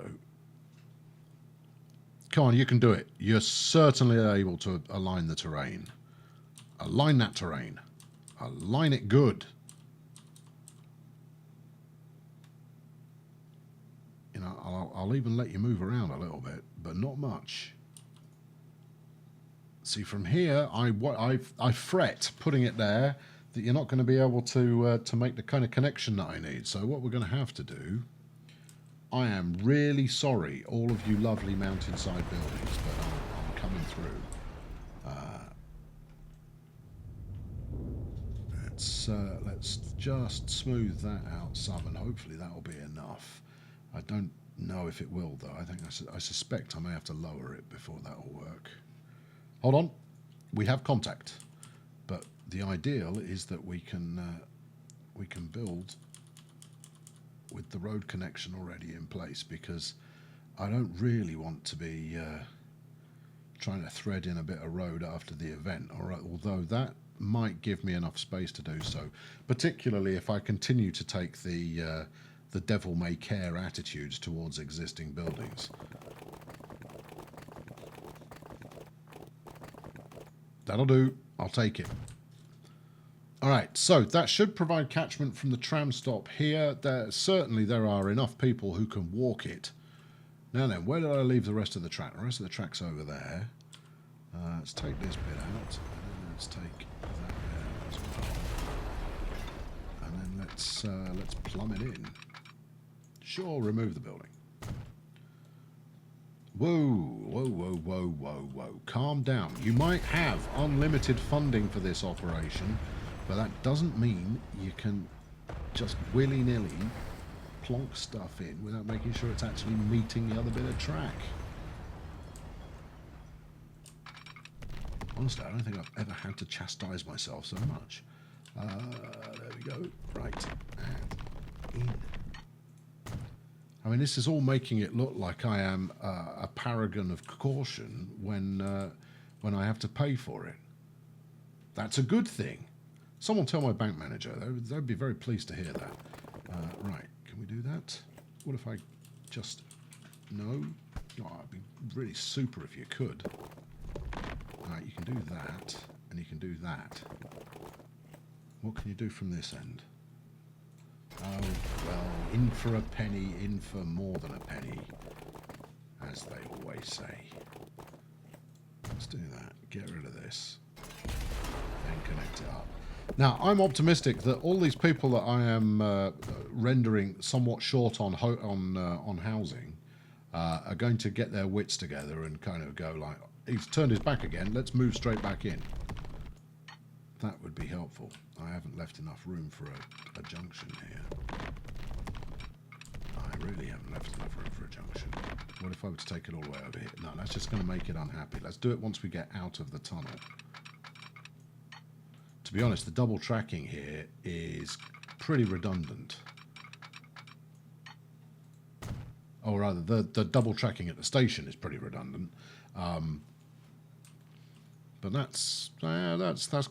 Speaker 1: Come on, you can do it. You're certainly able to align the terrain. Align that terrain. Align it good. You know, I'll even let you move around a little bit, but not much. See, from here, I fret putting it there that you're not going to be able to make the kind of connection that I need. So what we're going to have to do, I am really sorry, all of you lovely mountainside buildings, but I'm coming through. Let's just smooth that out some, and hopefully that'll be enough. I don't know if it will, though. I suspect I may have to lower it before that'll work. Hold on, we have contact, but the ideal is that we can build with the road connection already in place, because I don't really want to be trying to thread in a bit of road after the event. All right, although that might give me enough space to do so, particularly if I continue to take the devil may care attitudes towards existing buildings. That'll do. I'll take it. All right, so that should provide catchment from the tram stop here. Certainly there are enough people who can walk it. Now then, where did I leave the rest of the track? The rest of the track's over there. Let's take this bit out, and then let's take that out as well. And then let's plumb it in. Sure, remove the building. Whoa, whoa, whoa, whoa, whoa, whoa. Calm down. You might have unlimited funding for this operation, but that doesn't mean you can just willy-nilly plonk stuff in without making sure it's actually meeting the other bit of track. Honestly, I don't think I've ever had to chastise myself so much. There we go. Right. And in. I mean, this is all making it look like I am a paragon of caution when I have to pay for it. That's a good thing. Someone tell my bank manager. They'd be very pleased to hear that. Right. Can we do that? What if I just... No? Oh, it'd be really super if you could. Right, you can do that, and you can do that. What can you do from this end? Oh, well, in for a penny, in for more than a penny, as they always say. Let's do that. Get rid of this. Then connect it up. Now, I'm optimistic that all these people that I am rendering somewhat short on housing are going to get their wits together and kind of go like, he's turned his back again, let's move straight back in. That would be helpful. I haven't left enough room for a junction here. I really haven't left enough room for a junction. What if I were to take it all the way over here? No, that's just going to make it unhappy. Let's do it once we get out of the tunnel. To be honest, the double tracking here is pretty redundant. Or rather, the double tracking at the station is pretty redundant. But that's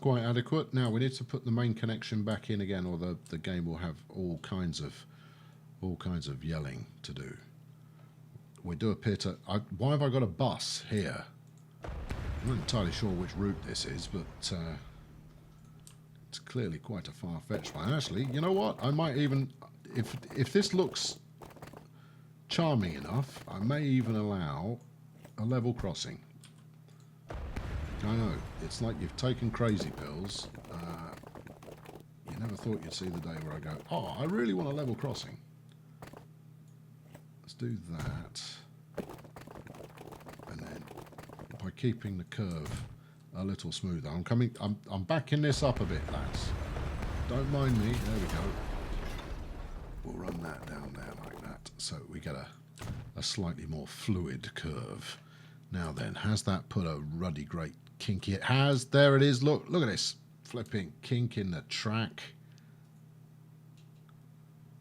Speaker 1: quite adequate. Now we need to put the main connection back in again, or the game will have all kinds of yelling to do. We do appear to. Why have I got a bus here? I'm not entirely sure which route this is, but it's clearly quite a far-fetched one. Actually, you know what? I might even, if this looks charming enough, I may even allow a level crossing. I know, it's like you've taken crazy pills. You never thought you'd see the day where I go, oh, I really want a level crossing. Let's do that. And then, by keeping the curve a little smoother, I'm backing this up a bit, lads. Don't mind me, there we go. We'll run that down there like that, so we get a slightly more fluid curve. Now then, has that put a ruddy great kinky? It has. There it is. Look at this flipping kink in the track.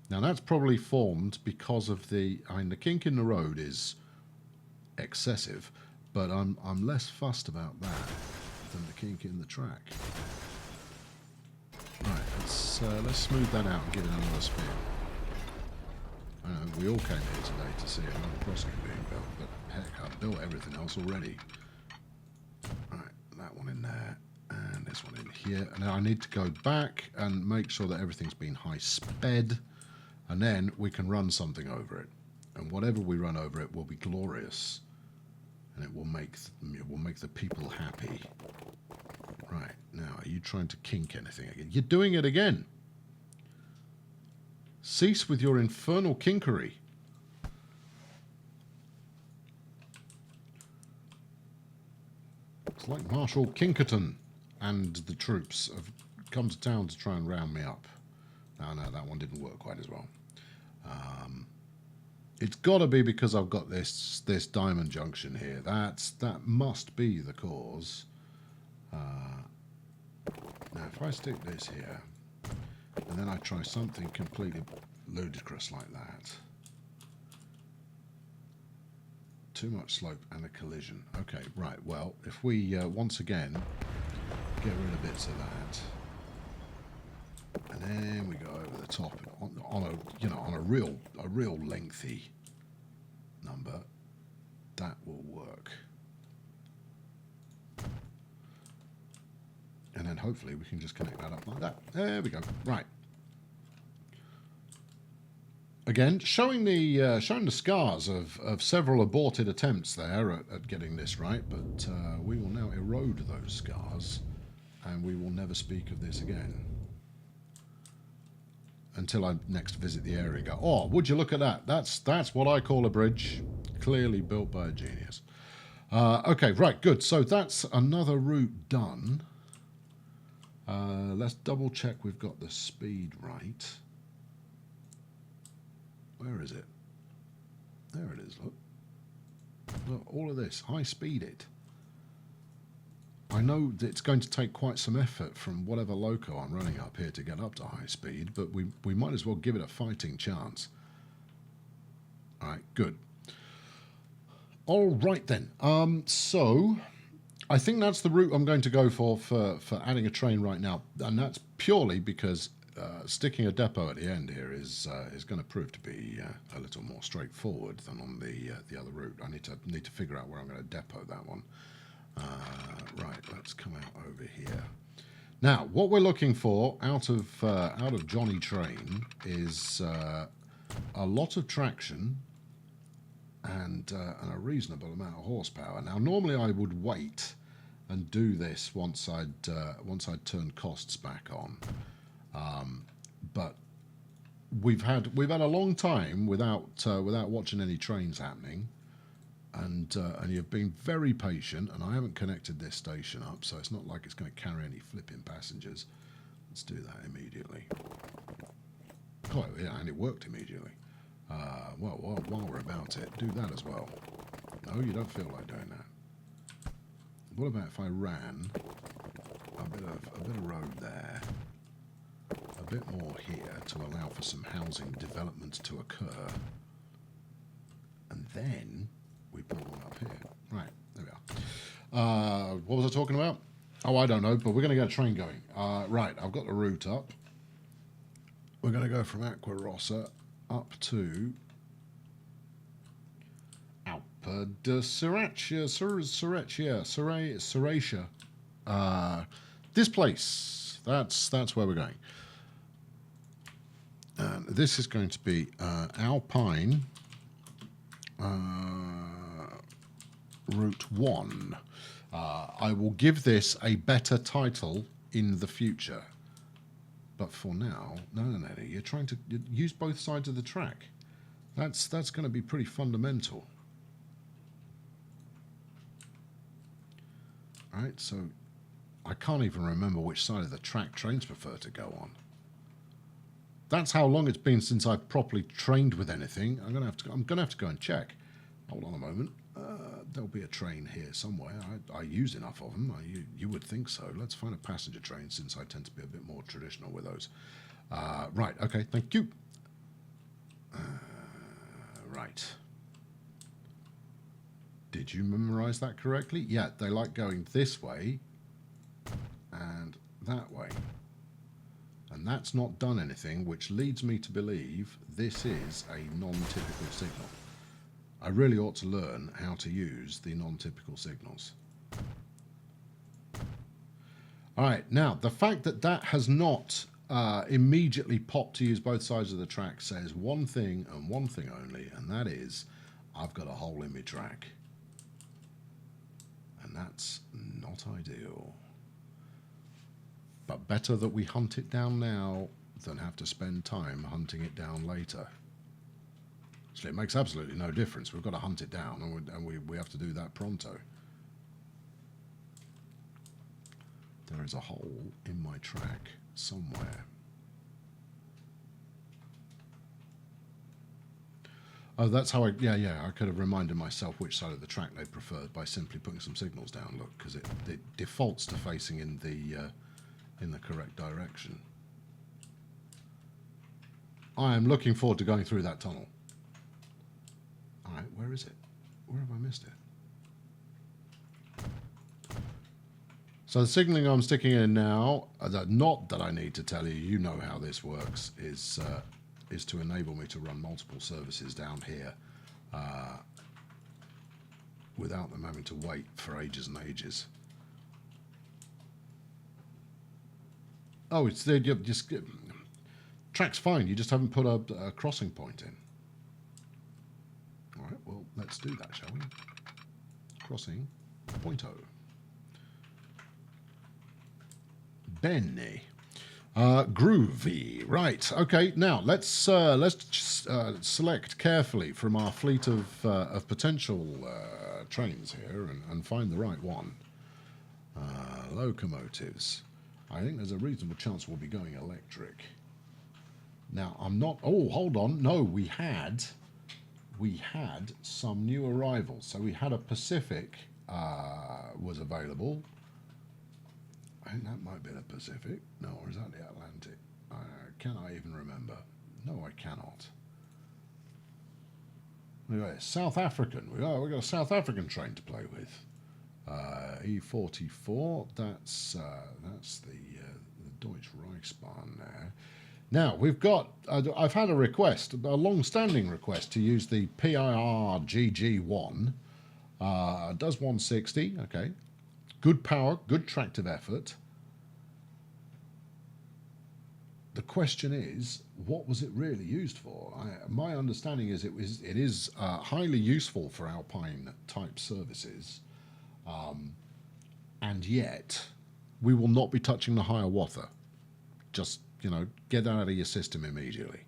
Speaker 1: Now that's probably formed because of the kink in the road is excessive, but I'm less fussed about that than the kink in the track. Right, let's smooth that out and give it another spin. I know we all came here today to see another crossing being built, but heck, I've built everything else already. Right, that one in there, and this one in here. And now I need to go back and make sure that everything's been high sped, and then we can run something over it. And whatever we run over it will be glorious, and it will make the people happy. Right, now, are you trying to kink anything again? You're doing it again! Cease with your infernal kinkery. It's like Marshal Kinkerton and the troops have come to town to try and round me up. No, that one didn't work quite as well. It's got to be because I've got this diamond junction here. That must be the cause. Now, if I stick this here, and then I try something completely ludicrous like that. Too much slope and a collision. Okay, right, well, if we once again get rid of bits of that, and then we go over the top on a real lengthy number, that will work. And then hopefully we can just connect that up like that. There we go. Right. Again, showing the scars of several aborted attempts there at getting this right, but we will now erode those scars, and we will never speak of this again. until I next visit the area and go, oh, would you look at that? That's what I call a bridge, clearly built by a genius. Okay, right, good. So that's another route done. Let's double check we've got the speed right. Where is it? There it is, look. Look, all of this, high speed it. I know that it's going to take quite some effort from whatever loco I'm running up here to get up to high speed, but we might as well give it a fighting chance. All right, good. All right then. So I think that's the route I'm going to go for adding a train right now, and that's purely because sticking a depot at the end here is going to prove to be a little more straightforward than on the other route. I need to figure out where I'm going to depot that one. Right, let's come out over here. Now, what we're looking for out of Johnny Train is a lot of traction and a reasonable amount of horsepower. Now, normally I would wait and do this once I'd turned costs back on, but we've had a long time without watching any trains happening. And you've been very patient, and I haven't connected this station up, so it's not like it's going to carry any flipping passengers. Let's do that immediately. Oh, yeah, and it worked immediately. Well, while we're about it, do that as well. No, you don't feel like doing that. What about if I ran a bit of road there, a bit more here to allow for some housing development to occur, and then we build one up here. Right, there we are. What was I talking about? Oh, I don't know, but we're going to get a train going. Right, I've got the route up. We're going to go from Aqua Rossa up to Alpa de Seracia. This place. That's where we're going. And this is going to be Alpine Route 1. I will give this a better title in the future. But for now, no, you're trying to use both sides of the track. That's going to be pretty fundamental. All right, so I can't even remember which side of the track trains prefer to go on. That's how long it's been since I've properly trained with anything. I'm gonna have to go and check. Hold on a moment. There'll be a train here somewhere. I use enough of them. You would think so. Let's find a passenger train, since I tend to be a bit more traditional with those. Right. Okay. Thank you. Right. Did you memorize that correctly? Yeah. They like going this way and that way. And that's not done anything, which leads me to believe this is a non-typical signal. I really ought to learn how to use the non-typical signals. All right, now, the fact that has not immediately popped to use both sides of the track says one thing and one thing only, and that is I've got a hole in my track. And that's not ideal. But better that we hunt it down now than have to spend time hunting it down later. So it makes absolutely no difference. We've got to hunt it down, and we have to do that pronto. There is a hole in my track somewhere. Oh, that's how yeah, I could have reminded myself which side of the track they preferred by simply putting some signals down. Look, because it defaults to facing in the correct direction. I am looking forward to going through that tunnel. All right, where is it? Where have I missed it? So the signaling I'm sticking in now, not that I need to tell you, you know how this works, is to enable me to run multiple services down here without them having to wait for ages and ages. Oh, it's there. Just track's fine. You just haven't put a crossing point in. All right. Well, let's do that, shall we? Crossing pointo. Bene. Groovy. Right. Okay. Now let's select carefully from our fleet of potential trains here and find the right one. Locomotives. I think there's a reasonable chance we'll be going electric. Now I'm not. Oh, hold on. No, we had some new arrivals. So we had a Pacific was available. I think that might be the Pacific. No, or is that the Atlantic? Can I even remember? No, I cannot. Anyway, South African. We got a South African train to play with. E44. That's the Deutsche Reichsbahn there. Now we've got. I've had a request, a long-standing request, to use the PIR GG1. Does 160. Okay. Good power, good tractive effort. The question is, what was it really used for? My understanding is it is highly useful for Alpine type services, and yet we will not be touching the Hiawatha. Just get that out of your system immediately.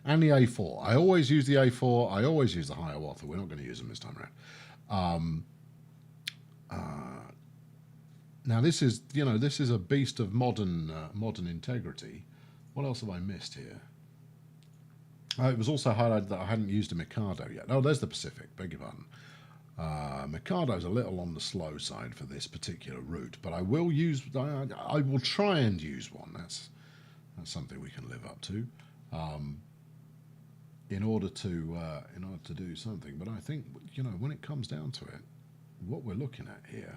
Speaker 1: And the A4. I always use the A4. I always use the Hiawatha. We're not going to use them this time around. Now this is a beast of modern integrity. What else have I missed here? It was also highlighted that I hadn't used a Mikado yet. Oh, there's the Pacific. Beg your pardon. Mikado's a little on the slow side for this particular route, but I will use. I will try and use one. That's something we can live up to. In order to do something. But I think when it comes down to it, what we're looking at here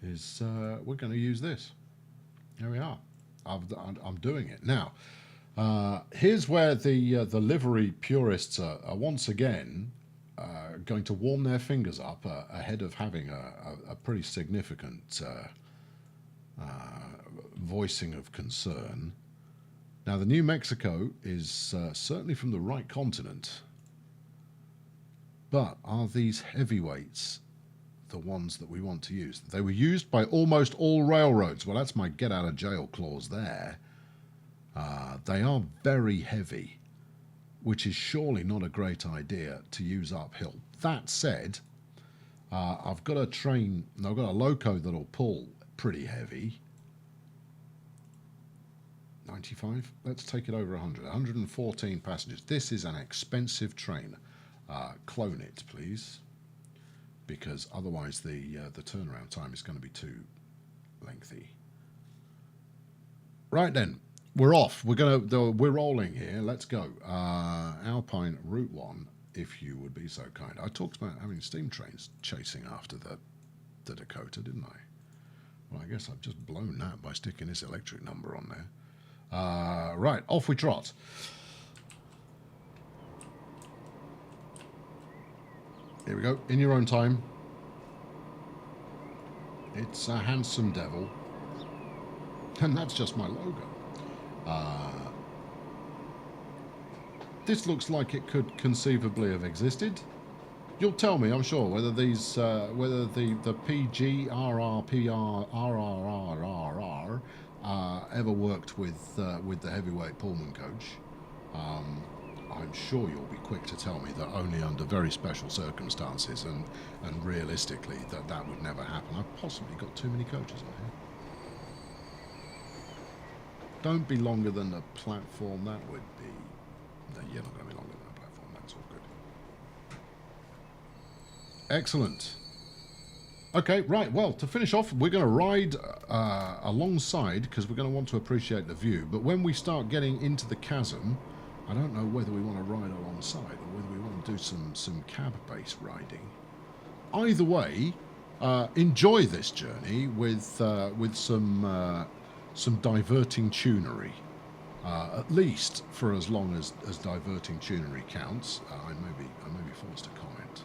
Speaker 1: is we're going to use this. Here we are. I'm doing it now. Here's where the livery purists are once again going to warm their fingers up ahead of having a pretty significant voicing of concern. Now, the New Mexico is certainly from the right continent, but are these heavyweights the ones that we want to use? They were used by almost all railroads. Well, that's my get out of jail clause there. They are very heavy, which is surely not a great idea to use uphill. That said, I've got a train, I've got a loco that'll pull pretty heavy. 95? Let's take it over 100. 114 passengers. This is an expensive train. Clone it, please, because otherwise the turnaround time is going to be too lengthy. Right then, we're off. We're rolling here. Let's go. Alpine Route 1, if you would be so kind. I talked about having steam trains chasing after the Dakota, didn't I? Well, I guess I've just blown that by sticking this electric number on there. Right, off we trot. Here we go, in your own time. It's a handsome devil. And that's just my logo. This looks like it could conceivably have existed. You'll tell me, I'm sure, whether these, whether the PG, RR, PR, RRRRR ever worked with the heavyweight Pullman coach. I'm sure you'll be quick to tell me that only under very special circumstances and realistically that would never happen. I've possibly got too many coaches on here. Don't be longer than the platform. That would be... No, you're not going to be longer than the platform. That's all good. Excellent. Okay, right. Well, to finish off, we're going to ride alongside because we're going to want to appreciate the view. But when we start getting into the chasm, I don't know whether we want to ride alongside or whether we want to do some cab-based riding. Either way, enjoy this journey with some diverting tunery. At least for as long as diverting tunery counts. I may be forced to comment.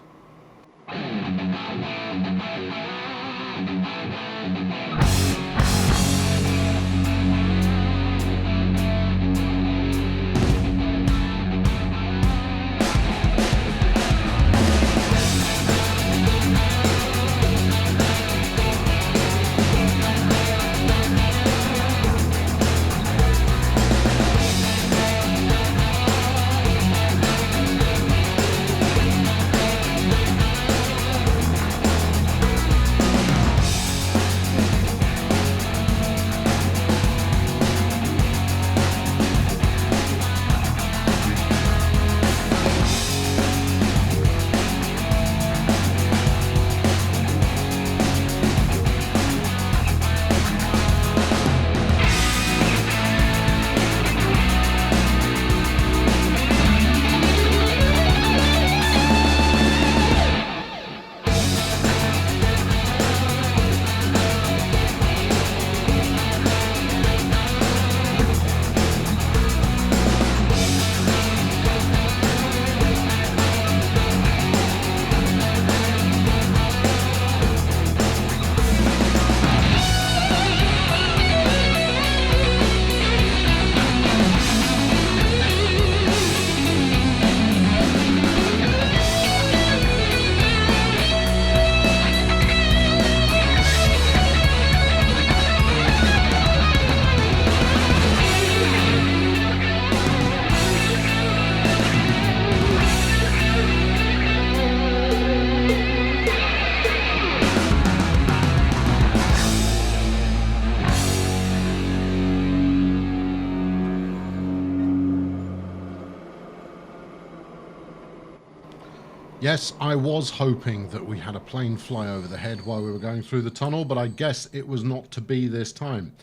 Speaker 1: Yes, I was hoping that we had a plane fly over the head while we were going through the tunnel, but I guess it was not to be this time.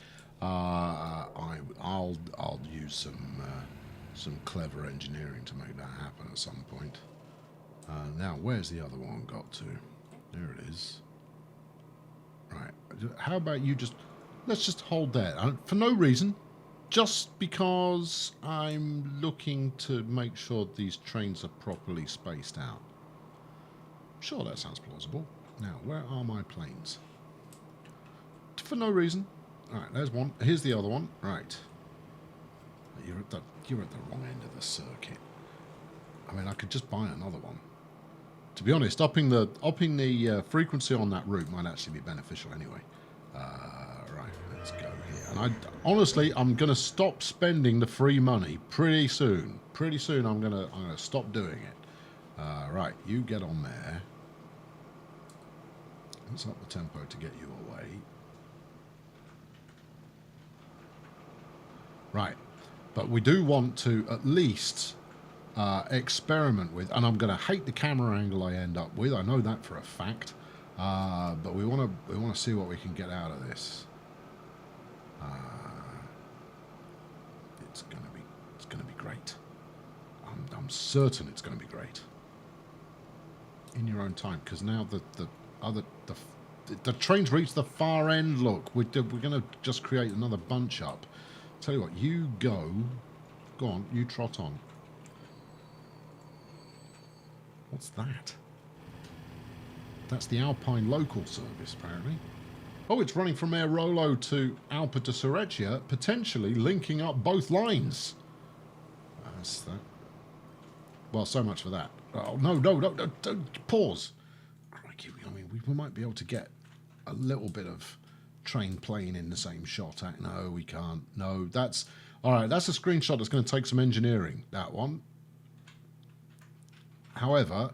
Speaker 1: I'll use some clever engineering to make that happen at some point. Now, where's the other one got to? There it is. Right. How about you let's just hold there for no reason. Just because I'm looking to make sure these trains are properly spaced out. Sure, that sounds plausible. Now, where are my planes? For no reason. Alright, there's one. Here's the other one. Right. You're at the wrong end of the circuit. I mean, I could just buy another one. To be honest, upping the frequency on that route might actually be beneficial anyway. Right, let's go here. And honestly, I'm going to stop spending the free money pretty soon. Pretty soon, I'm gonna stop doing it. Right, you get on there. Let's up the tempo to get you away. Right, but we do want to at least experiment with, and I'm going to hate the camera angle I end up with. I know that for a fact. But we want to see what we can get out of this. It's going to be great. I'm certain it's going to be great. In your own time, because now the train's reached the far end. Look, we're going to just create another bunch up. Tell you what, you go on, you trot on. What's that? That's the Alpine local service, apparently. Oh, it's running from Airolo to Alpa to Sorecchia, potentially linking up both lines. That's that. Well, so much for that. Oh, no, don't, pause. Crikey, I mean, we might be able to get a little bit of train plane in the same shot. No, we can't. No, that's... All right, that's a screenshot that's going to take some engineering, that one. However,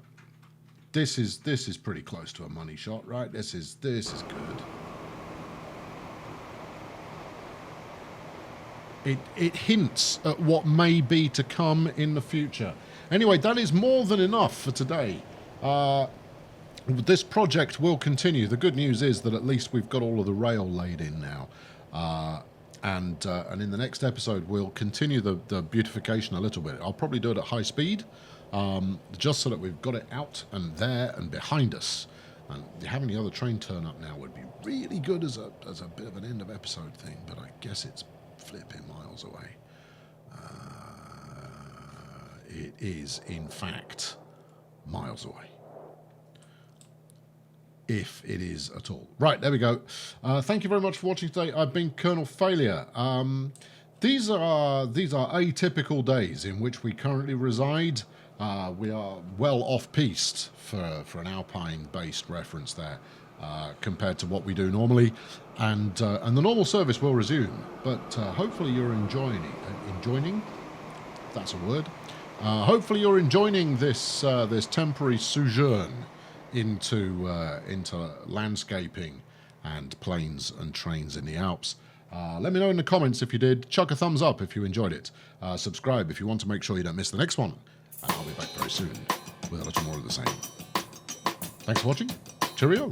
Speaker 1: this is pretty close to a money shot, right? This is good. It hints at what may be to come in the future. Anyway, that is more than enough for today. This project will continue. The good news is that at least we've got all of the rail laid in now. And in the next episode, we'll continue the beautification a little bit. I'll probably do it at high speed, just so that we've got it out and there and behind us. And having the other train turn up now would be really good as a bit of an end of episode thing, but I guess it's flipping miles away. It is, in fact, miles away. If it is at all. Right, there we go. Thank you very much for watching today. I've been Colonel Failure. These are atypical days in which we currently reside. We are well off-piste for an Alpine-based reference there, compared to what we do normally, and the normal service will resume. But hopefully you're enjoying. That's a word. Hopefully you're enjoying this temporary sojourn into landscaping and planes and trains in the Alps. Let me know in the comments if you did. Chuck a thumbs up if you enjoyed it. Subscribe if you want to make sure you don't miss the next one. And I'll be back very soon with a little more of the same. Thanks for watching. Cheerio.